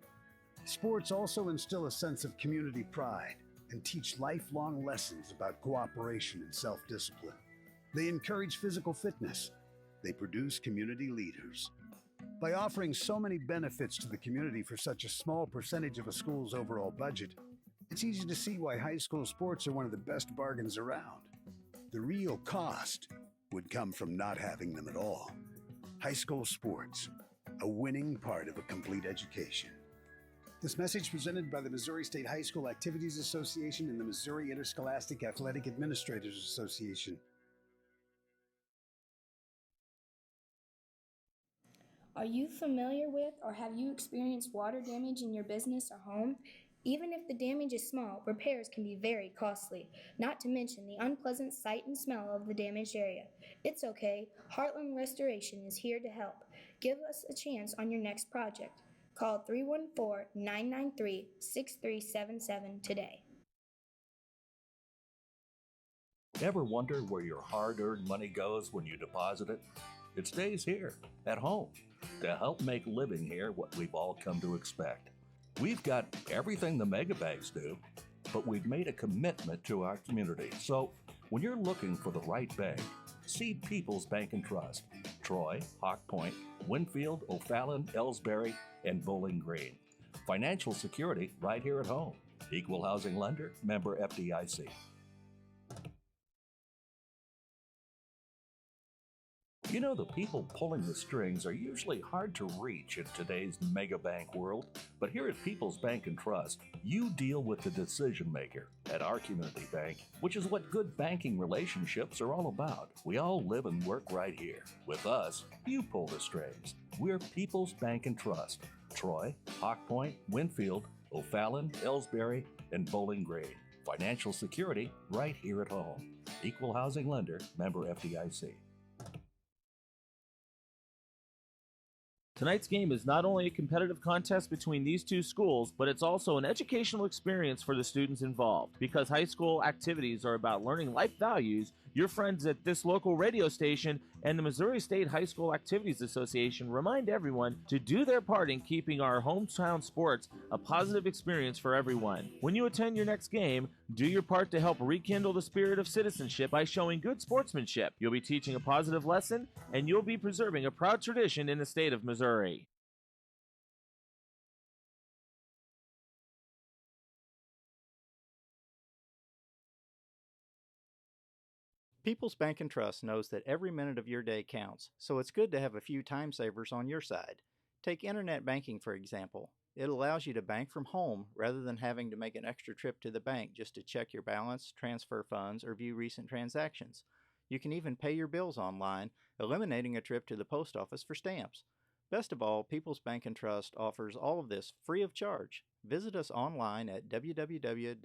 Sports also instill a sense of community pride and teach lifelong lessons about cooperation and self-discipline. They encourage physical fitness. They produce community leaders. By offering so many benefits to the community for such a small percentage of a school's overall budget, it's easy to see why high school sports are one of the best bargains around. The real cost would come from not having them at all. High school sports, a winning part of a complete education. This message presented by the Missouri State High School Activities Association and the Missouri Interscholastic Athletic Administrators Association. Are you familiar with or have you experienced water damage in your business or home? Even if the damage is small, repairs can be very costly, not to mention the unpleasant sight and smell of the damaged area. It's okay, Heartland Restoration is here to help. Give us a chance on your next project. Call 314-993-6377 today. Ever wonder where your hard-earned money goes when you deposit it? It stays here, at home, to help make living here what we've all come to expect. We've got everything the mega banks do, but we've made a commitment to our community. So when you're looking for the right bank, see People's Bank and Trust. Troy, Hawk Point, Winfield, O'Fallon, Elsberry, and Bowling Green. Financial security right here at home. Equal housing lender, member FDIC. You know, the people pulling the strings are usually hard to reach in today's mega bank world, but here at People's Bank and Trust, you deal with the decision maker at our community bank, which is what good banking relationships are all about. We all live and work right here. With us, you pull the strings. We're People's Bank and Trust. Troy, Hawk Point, Winfield, O'Fallon, Elsberry, and Bowling Green. Financial security right here at home. Equal housing lender, member FDIC. Tonight's game is not only a competitive contest between these two schools, but it's also an educational experience for the students involved. Because high school activities are about learning life values, your friends at this local radio station and the Missouri State High School Activities Association remind everyone to do their part in keeping our hometown sports a positive experience for everyone. When you attend your next game, Do your part to help rekindle the spirit of citizenship by showing good sportsmanship. You'll be teaching a positive lesson, and you'll be preserving a proud tradition in the state of Missouri. People's Bank and Trust knows that every minute of your day counts, so it's good to have a few time savers on your side. Take internet banking, for example. It allows you to bank from home rather than having to make an extra trip to the bank just to check your balance, transfer funds, or view recent transactions. You can even pay your bills online, eliminating a trip to the post office for stamps. Best of all, People's Bank and Trust offers all of this free of charge. Visit us online at www.pbtc.net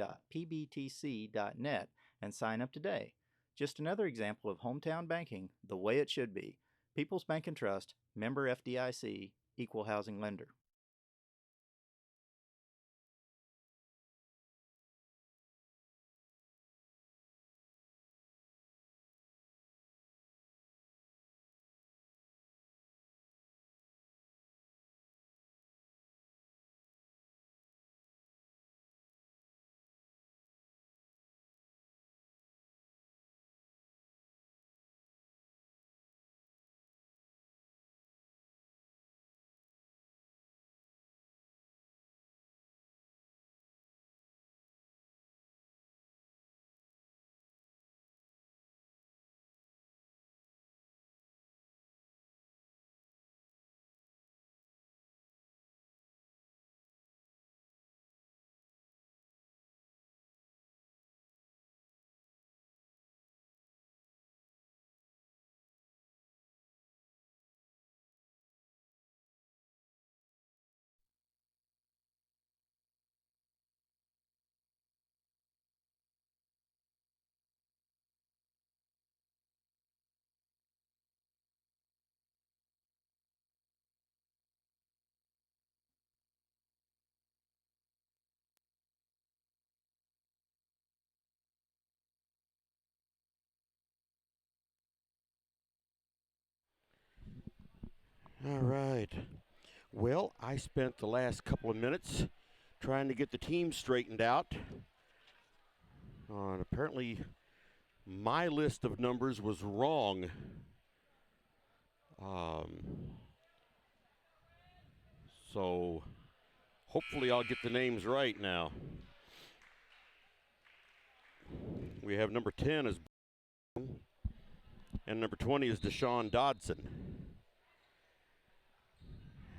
and sign up today. Just another example of hometown banking the way it should be. People's Bank and Trust, member FDIC, equal housing lender. All right. Well, I spent the last couple of minutes trying to get the team straightened out. And apparently, my list of numbers was wrong. So hopefully I'll get the names right now. We have number 10 is and number 20 is Deshaun Dodson.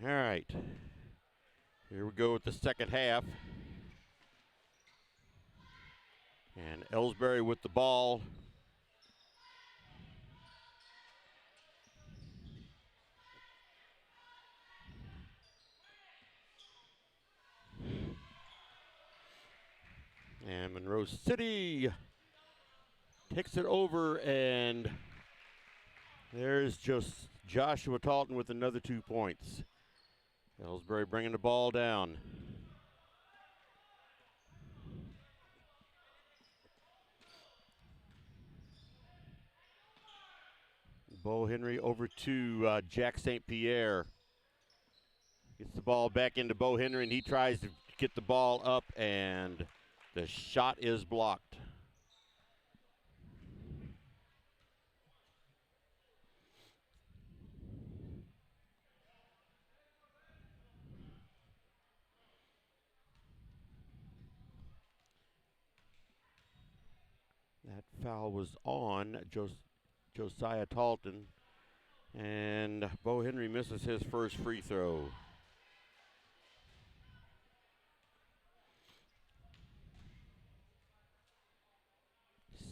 All right. Here we go with the second half. And Elsberry with the ball. And Monroe City takes it over, and there's just Joshua Talton with another 2 points. Elsberry bringing the ball down. Bo Henry over to Jack St. Pierre. Gets the ball back into Bo Henry, and he tries to get the ball up, and the shot is blocked. That foul was on Josiah Talton, and Bo Henry misses his first free throw.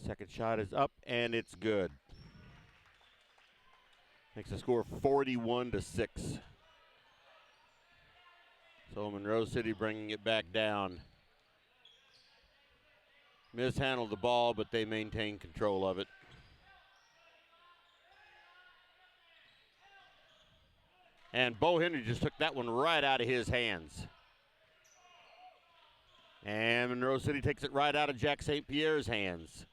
Second shot is up, and it's good. Makes the score 41-6. So Monroe City bringing it back down. Mishandled the ball, but they maintain control of it. And Bo Henry just took that one right out of his hands. And Monroe City takes it right out of Jack St. Pierre's hands.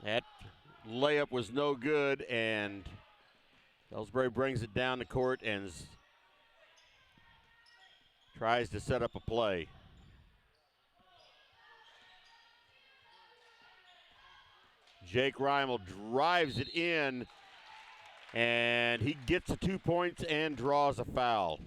That layup was no good, and Elsberry brings it down the court and tries to set up a play. Jake Reimel drives it in, and he gets the 2 points and draws a foul.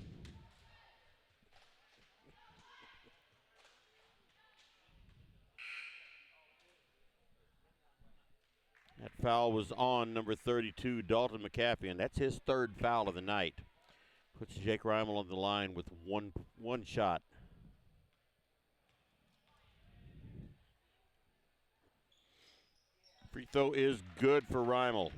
That foul was on number 32, Dalton McCaffey, and that's his third foul of the night. Puts Jake Reimel on the line with one shot. Free throw is good for Reimel.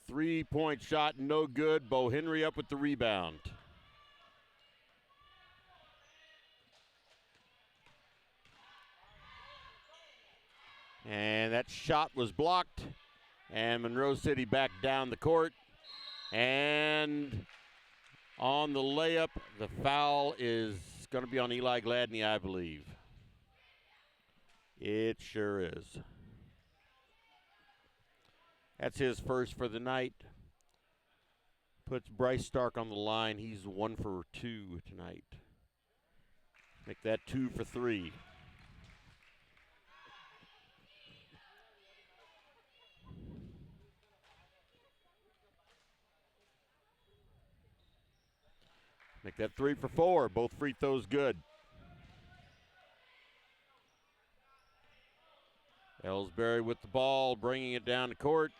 Three-point shot, no good. Bo Henry up with the rebound. And that shot was blocked. And Monroe City back down the court. And on the layup, the foul is going to be on Eli Gladney, I believe. It sure is. That's his first for the night. Puts Bryce Stark on the line. He's 1 for 2 tonight. Make that 2 for 3. Make that 3 for 4. Both free throws good. Elsberry with the ball, bringing it down the court.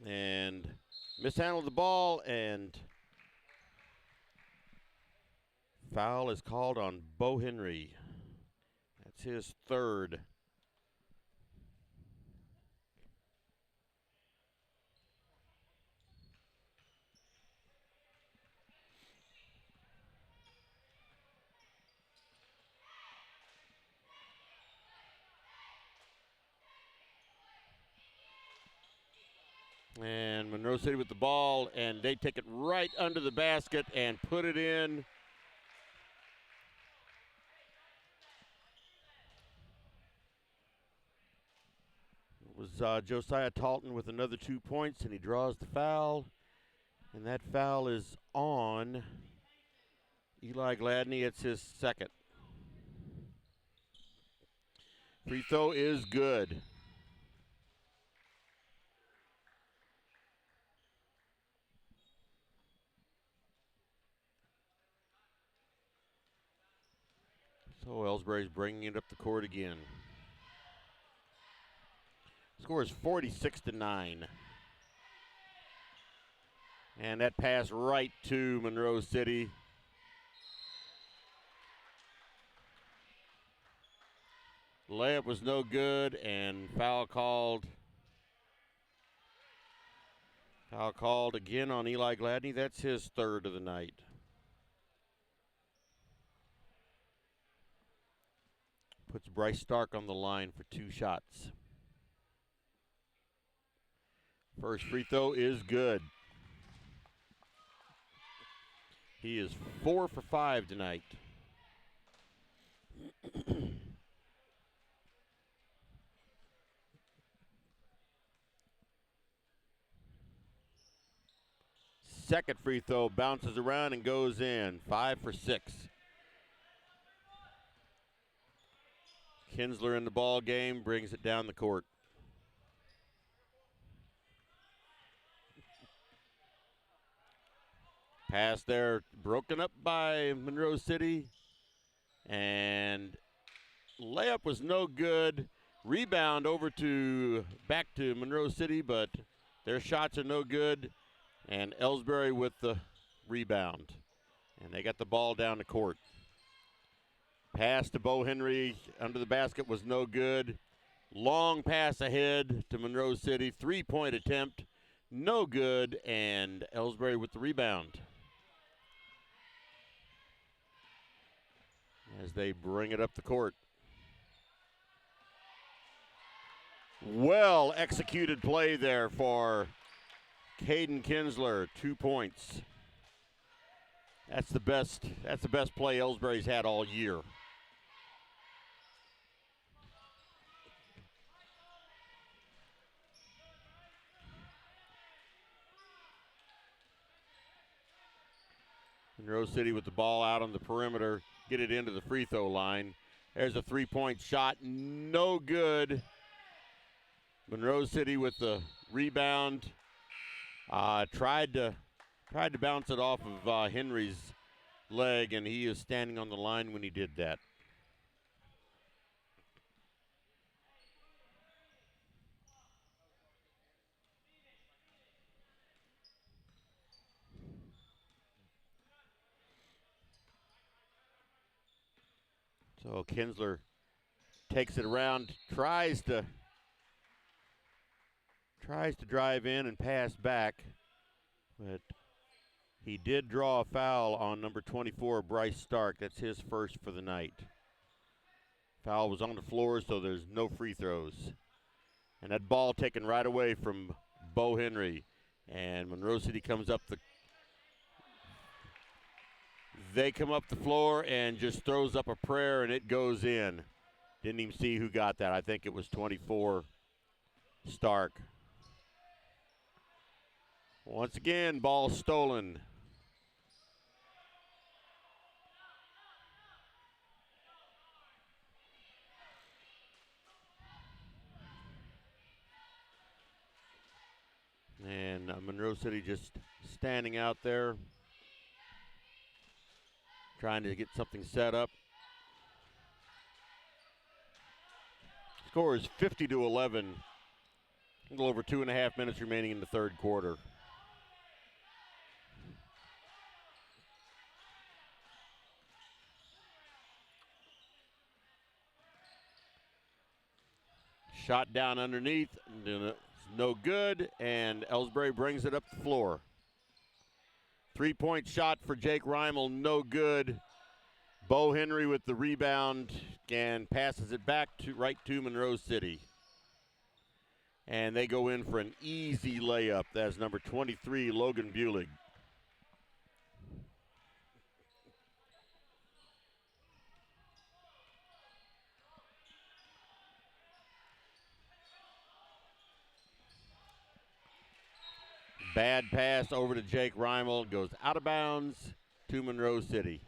And mishandled the ball, and foul is called on Bo Henry. That's his third. And Monroe City with the ball, and they take it right under the basket and put it in. It was Josiah Talton with another 2 points, and he draws the foul. And that foul is on Eli Gladney. It's his second. Free throw is good. So Elsberry's bringing it up the court again. Score is 46-9. And that pass right to Monroe City. Layup was no good, and foul called. Foul called again on Eli Gladney. That's his third of the night. Puts Bryce Stark on the line for 2 shots. First free throw is good. He is 4 for 5 tonight. Second free throw bounces around and goes in. 5 for 6. Kinsler in the ball game, brings it down the court. Pass there broken up by Monroe City. And layup was no good. Rebound over to back to Monroe City, but their shots are no good. And Elsberry with the rebound. And they got the ball down the court. Pass to Bo Henry under the basket was no good. Long pass ahead to Monroe City. 3-point attempt, no good. And Elsberry with the rebound. As they bring it up the court. Well executed play there for Caden Kinsler, 2 points. That's the best play Elsberry's had all year. Monroe City with the ball out on the perimeter, get it into the free throw line. There's a 3-point shot, no good. Monroe City with the rebound, tried to bounce it off of Henry's leg, and he is standing on the line when he did that. So Kinsler takes it around, tries to drive in and pass back, but he did draw a foul on number 24, Bryce Stark. That's his first for the night. Foul was on the floor, so there's no free throws. And that ball taken right away from Bo Henry. And Monroe City comes up they come up the floor and just throws up a prayer, and it goes in. Didn't even see who got that. I think it was 24, Stark. Once again, ball stolen. And Monroe City just standing out there, trying to get something set up. Score is 50-11. A little over 2.5 minutes remaining in the third quarter. Shot down underneath, no good, and Elsberry brings it up the floor. 3-point shot for Jake Reimel, no good. Bo Henry with the rebound and passes it back right to Monroe City. And they go in for an easy layup. That's number 23, Logan Bulig. Bad pass over to Jake Reimel, goes out of bounds to Monroe City.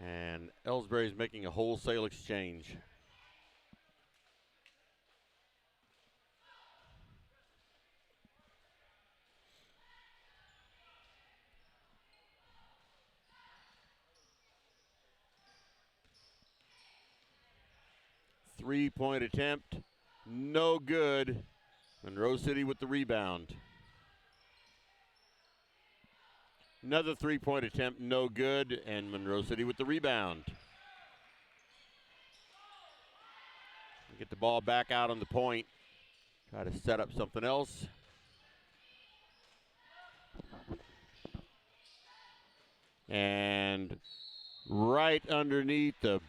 And Elsberry's making a wholesale exchange. Three-point attempt, no good. Monroe City with the rebound. Another three-point attempt, no good, and Monroe City with the rebound. Get the ball back out on the point. Try to set up something else. And right underneath, the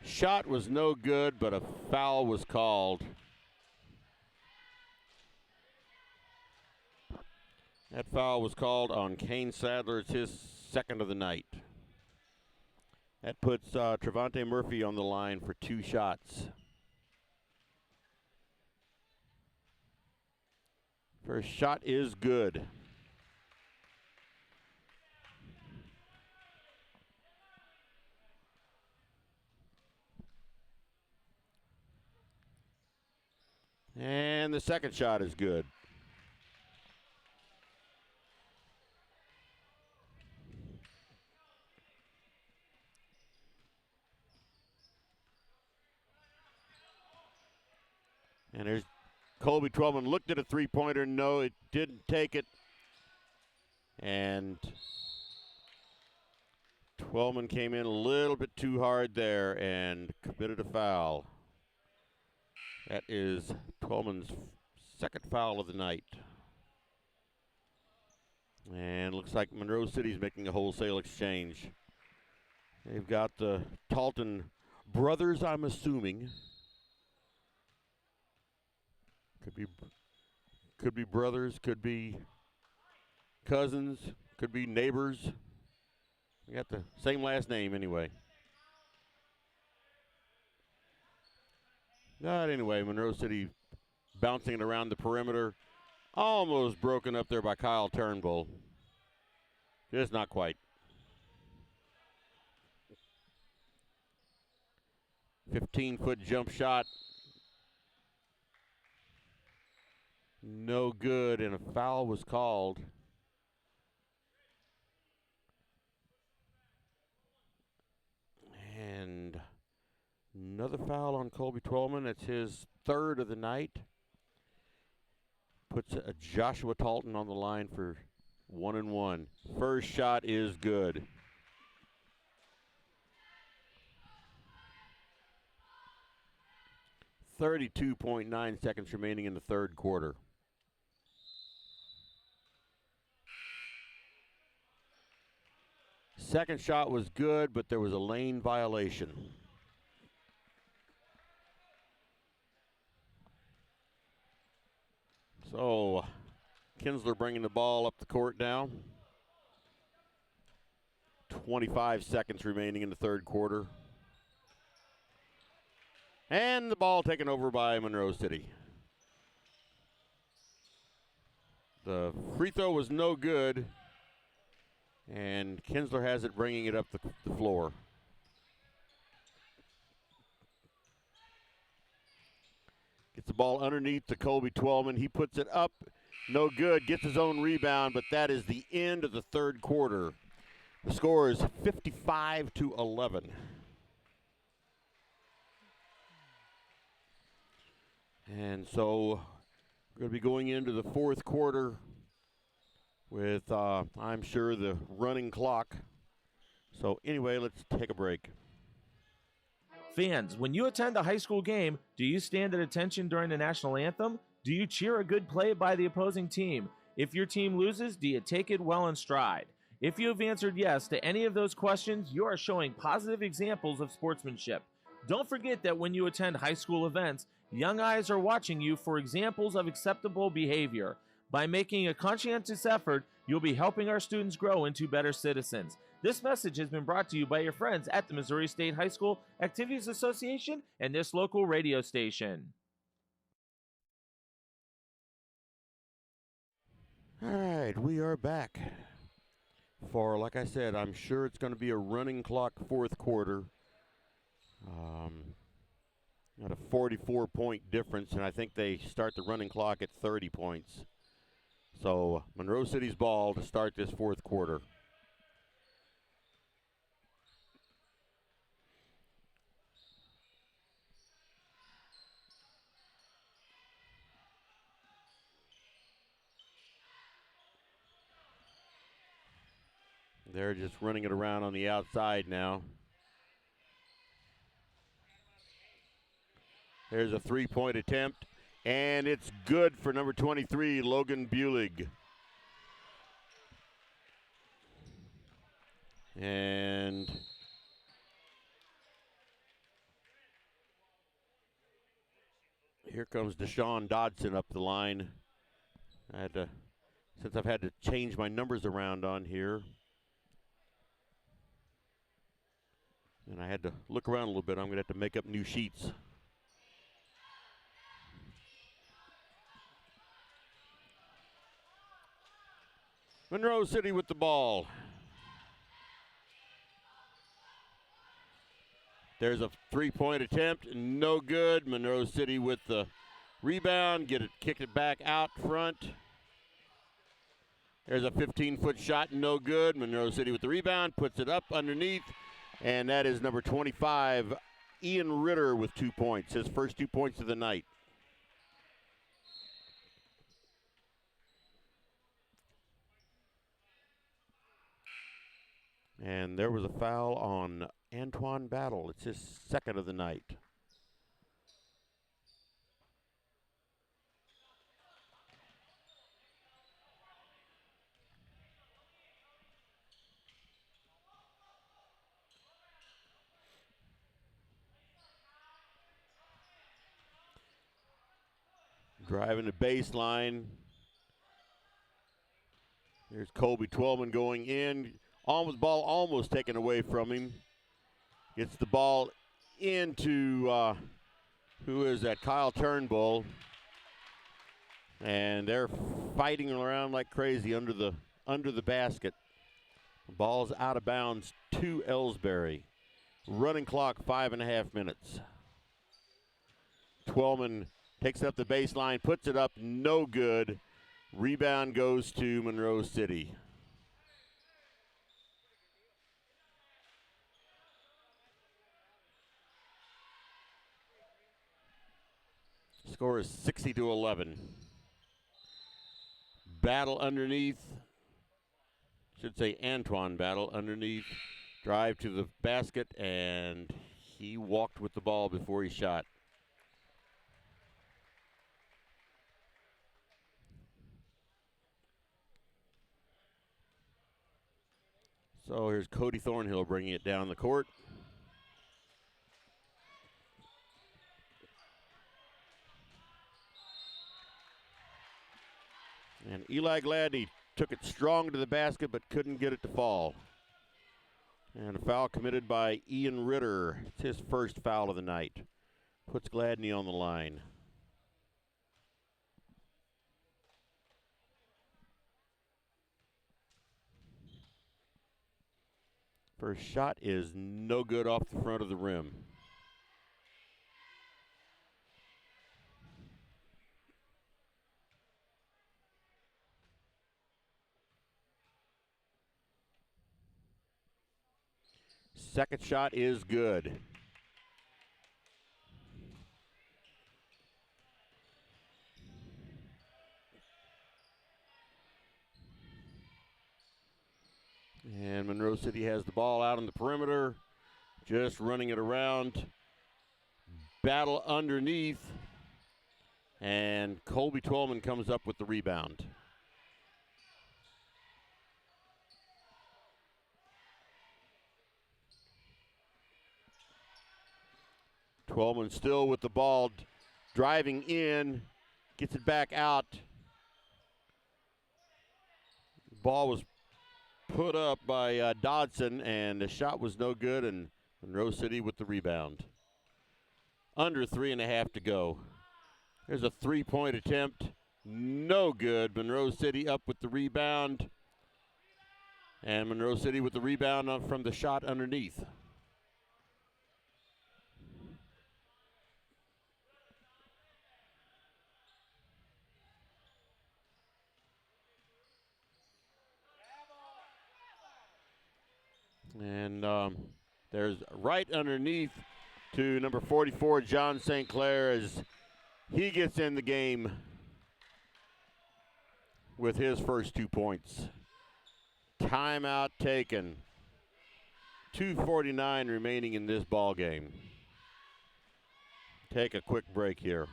shot was no good, but a foul was called. That foul was called on Kane Sadler. It's his second of the night. That puts Trevante Murphy on the line for 2 shots. First shot is good. And the second shot is good. And there's Colby Twellman looked at a three-pointer. No, it didn't take it. And Twellman came in a little bit too hard there and committed a foul. That is Twellman's second foul of the night. And looks like Monroe City's making a wholesale exchange. They've got the Talton brothers, I'm assuming. Could be brothers, could be cousins, could be neighbors. We got the same last name anyway. But anyway, Monroe City bouncing it around the perimeter. Almost broken up there by Kyle Turnbull. Just not quite. 15-foot jump shot. No good, and a foul was called. And another foul on Colby Twellman. That's his third of the night. Puts a Joshua Talton on the line for 1-1. First shot is good. .9 seconds remaining in the third quarter. Second shot was good, but there was a lane violation. So, Kinsler bringing the ball up the court now. 25 seconds remaining in the third quarter. And the ball taken over by Monroe City. The free throw was no good. And Kinsler has it, bringing it up the floor. Gets the ball underneath to Colby Twellman. He puts it up, no good, gets his own rebound, but that is the end of the third quarter. The score is 55-11. And so we're going to be going into the fourth quarter with, I'm sure, the running clock. So anyway, let's take a break. Fans, when you attend a high school game, do you stand at attention during the national anthem? Do you cheer a good play by the opposing team? If your team loses, do you take it well in stride? If you have answered yes to any of those questions, you are showing positive examples of sportsmanship. Don't forget that when you attend high school events, young eyes are watching you for examples of acceptable behavior. By making a conscientious effort, you'll be helping our students grow into better citizens. This message has been brought to you by your friends at the Missouri State High School Activities Association and this local radio station. All right, we are back for, like I said, I'm sure it's going to be a running clock fourth quarter. Got a 44-point difference, and I think they start the running clock at 30 points. So Monroe City's ball to start this fourth quarter. They're just running it around on the outside now. There's a three-point attempt, and it's good for number 23, Logan Bulig. And here comes Deshaun Dodson up the line. Since I've had to change my numbers around on here, and I had to look around a little bit, I'm going to have to make up new sheets. Monroe City with the ball. There's a three-point attempt, no good. Monroe City with the rebound, kick it back out front. There's a 15-foot shot, no good. Monroe City with the rebound, puts it up underneath, and that is number 25, Ian Ritter with 2 points, his first 2 points of the night. And there was a foul on Antoine Battle. It's his second of the night. Driving the baseline. There's Colby Twellman going in. Ball almost taken away from him. Gets the ball into, who is that? Kyle Turnbull. And they're fighting around like crazy under the basket. The ball's out of bounds to Elsberry. Running clock, 5.5 minutes. Twellman takes up the baseline, puts it up, no good. Rebound goes to Monroe City. Score is 60-11. Battle underneath. Should say Antoine Battle underneath. Drive to the basket, and he walked with the ball before he shot. So here's Cody Thornhill bringing it down the court. And Eli Gladney took it strong to the basket but couldn't get it to fall. And a foul committed by Ian Ritter. It's his first foul of the night. Puts Gladney on the line. First shot is no good off the front of the rim. Second shot is good. And Monroe City has the ball out on the perimeter, just running it around. Battle underneath, and Colby Twellman comes up with the rebound. Twellman still with the ball, driving in, gets it back out. Ball was put up by Dodson, and the shot was no good, and Monroe City with the rebound. Under 3.5 to go. There's a three-point attempt, no good. Monroe City up with the rebound, and Monroe City with the rebound from the shot underneath. And there's right underneath to number 44, John St. Clair, as he gets in the game with his first 2 points. Timeout taken. 2:49 remaining in this ball game. Take a quick break here.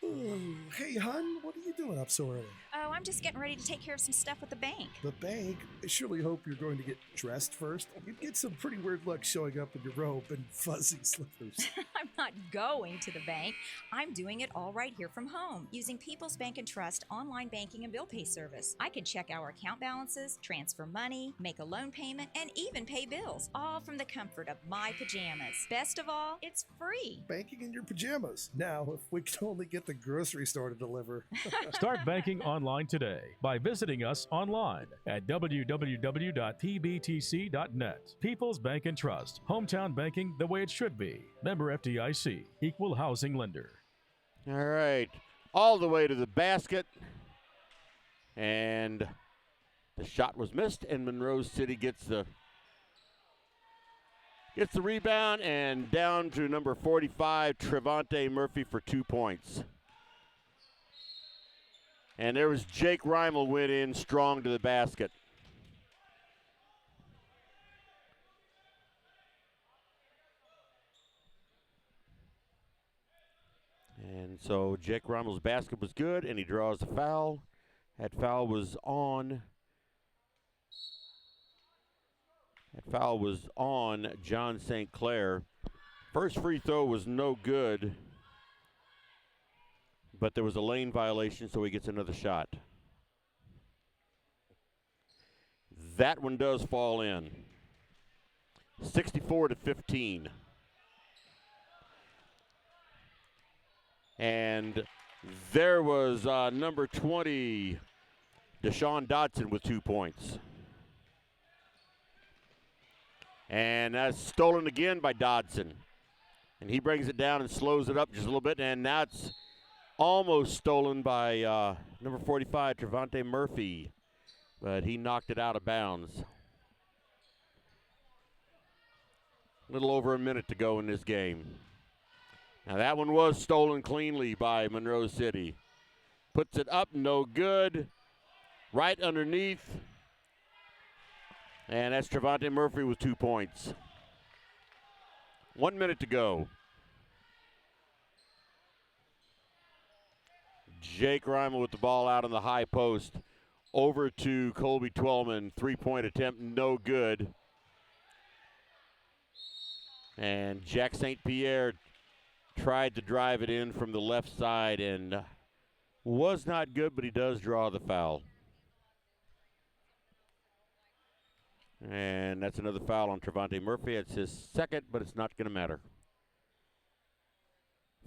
Ooh, hey, hon, what are you doing up so early? Oh, I'm just getting ready to take care of some stuff with the bank. The bank? I surely hope you're going to get dressed first. You'd get some pretty weird luck showing up in your robe and fuzzy slippers. I'm not going to the bank. I'm doing it all right here from home using People's Bank and Trust online banking and bill pay service. I can check our account balances, transfer money, make a loan payment, and even pay bills, all from the comfort of my pajamas. Best of all, it's free. Banking in your pajamas. Now, if we could only get the grocery store to deliver. Start banking online today by visiting us online at www.pbtc.net. People's Bank and Trust. Hometown banking the way it should be. Member FDIC. Equal housing lender. All right. All the way to the basket. And the shot was missed, and Monroe City gets the rebound, and down to number 45, Trevante Murphy, for 2 points. And there was Jake Reimel went in strong to the basket. And so Jake Reimel's basket was good, and he draws the foul. That foul was on. That foul was on John St. Clair. First free throw was no good but there was a lane violation, so he gets another shot. That one does fall in. 64-15. And there was number 20, Deshaun Dodson, with 2 points. And that's stolen again by Dodson. And he brings it down and slows it up just a little bit. And now it's almost stolen by number 45, Trevante Murphy. But he knocked it out of bounds. A little over a minute to go in this game. Now that one was stolen cleanly by Monroe City. Puts it up, no good. Right underneath. And that's Trevante Murphy with 2 points. 1 minute to go. Jake Reimer with the ball out on the high post. Over to Colby Twellman. 3-point attempt, no good. And Jack St. Pierre tried to drive it in from the left side and was not good, but he does draw the foul. And that's another foul on Trevante Murphy. It's his second, but it's not going to matter.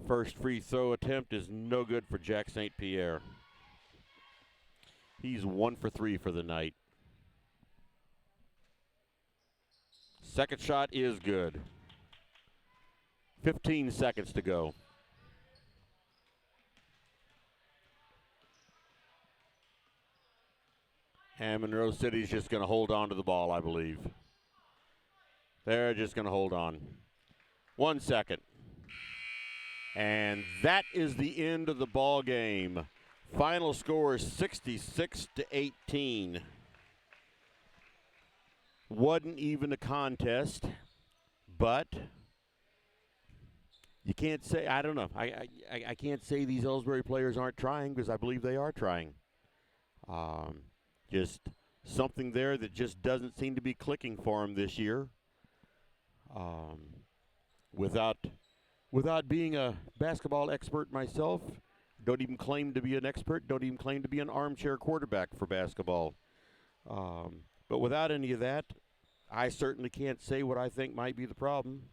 First free throw attempt is no good for Jack St. Pierre. He's 1 for 3 for the night. Second shot is good. 15 seconds to go. And Monroe City's just going to hold on to the ball, I believe. They're just going to hold on. 1 second. And that is the end of the ball game. Final score is 66-18. Wasn't even a contest, but you can't say, I don't know. I can't say these Elsberry players aren't trying, because I believe they are trying. Just something there that just doesn't seem to be clicking for them this year. Without being a basketball expert myself, don't even claim to be an expert, don't even claim to be an armchair quarterback for basketball. But without any of that, I certainly can't say what I think might be the problem.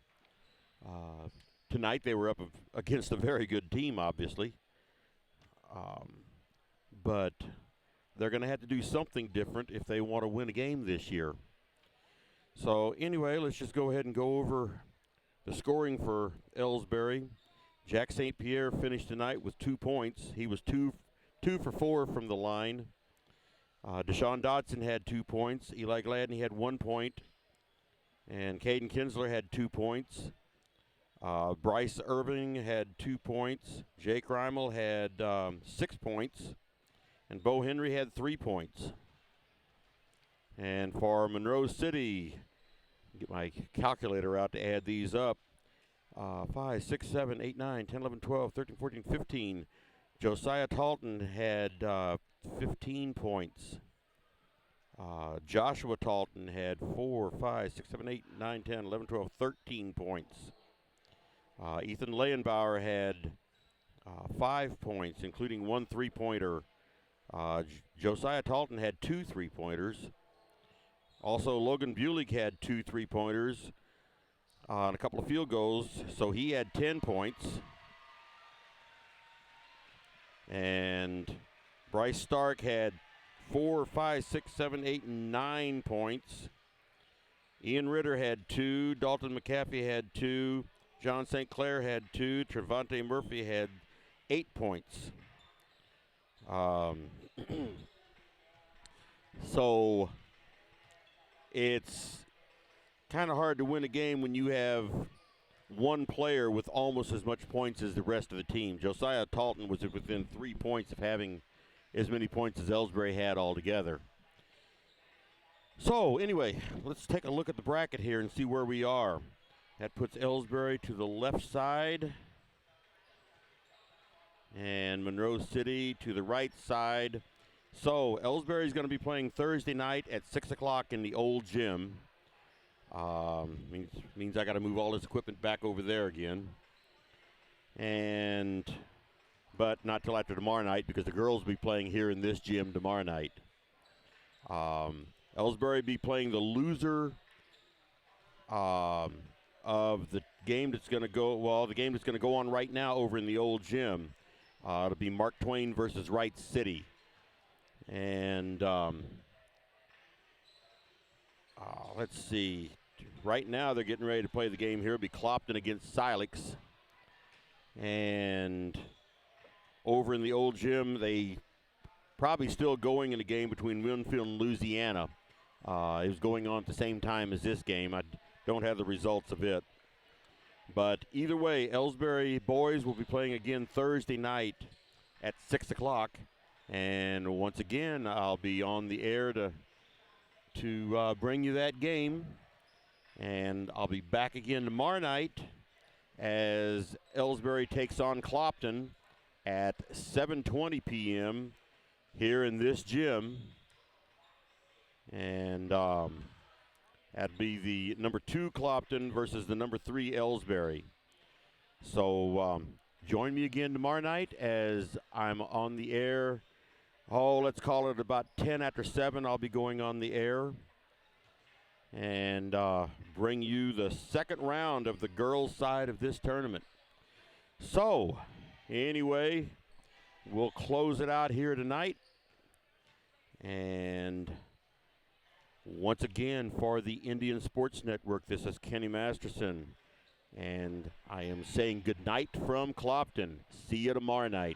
Tonight they were up against a very good team, obviously. But they're going to have to do something different if they want to win a game this year. So anyway, let's just go ahead and go over the scoring for Elsberry. Jack St. Pierre finished tonight with 2 points. He was two for 4 from the line. Deshaun Dodson had 2 points. Eli Gladney had 1 point. And Caden Kinsler had 2 points. Bryce Irving had 2 points. Jake Reimel had 6 points. And Bo Henry had 3 points. And for Monroe City, get my calculator out to add these up. 5, 6, 7, 8, 9, 10, 11, 12, 13, 14, 15. Josiah Talton had 15 points. Joshua Talton had 4, 5, 6, 7, 8, 9, 10, 11, 12, 13 points. Ethan Leyenbauer had 5 points, including 1 3-pointer. Josiah Talton had 2 3-pointers. Also, Logan Bulig had 2 3-pointers and a couple of field goals, so he had 10 points. And Bryce Stark had 4, 5, 6, 7, 8, and 9 points. Ian Ritter had 2. Dalton McAfee had 2. John St. Clair had 2. Trevante Murphy had 8 points. So it's kind of hard to win a game when you have one player with almost as much points as the rest of the team. Josiah Talton was within 3 points of having as many points as Elsberry had altogether. So anyway, let's take a look at the bracket here and see where we are. That puts Elsberry to the left side and Monroe City to the right side. So Elsberry is going to be playing Thursday night at 6 o'clock in the old gym. Means I got to move all this equipment back over there again. but not till after tomorrow night because the girls will be playing here in this gym tomorrow night. Elsberry be playing the loser of the game that's going to go, the game that's going to go on right now over in the old gym. It'll be Mark Twain versus Wright City. And let's see. Right now they're getting ready to play the game here. It'll be Clopton against Silex. And over in the old gym, they probably still going in a game between Winfield and Louisiana. It was going on at the same time as this game. I don't have the results of it. But either way, Elsberry boys will be playing again Thursday night at 6 o'clock. And once again, I'll be on the air to bring you that game. And I'll be back again tomorrow night as Elsberry takes on Clopton at 7:20 p.m. here in this gym. And that'd be the number 2 Clopton versus the number 3 Elsberry. So join me again tomorrow night as I'm on the air. Let's call it about 10 after 7. I'll be going on the air and bring you the second round of the girls' side of this tournament. So, anyway, we'll close it out here tonight. And once again, for the Indian Sports Network, this is Kenny Masterson. And I am saying good night from Clopton. See you tomorrow night.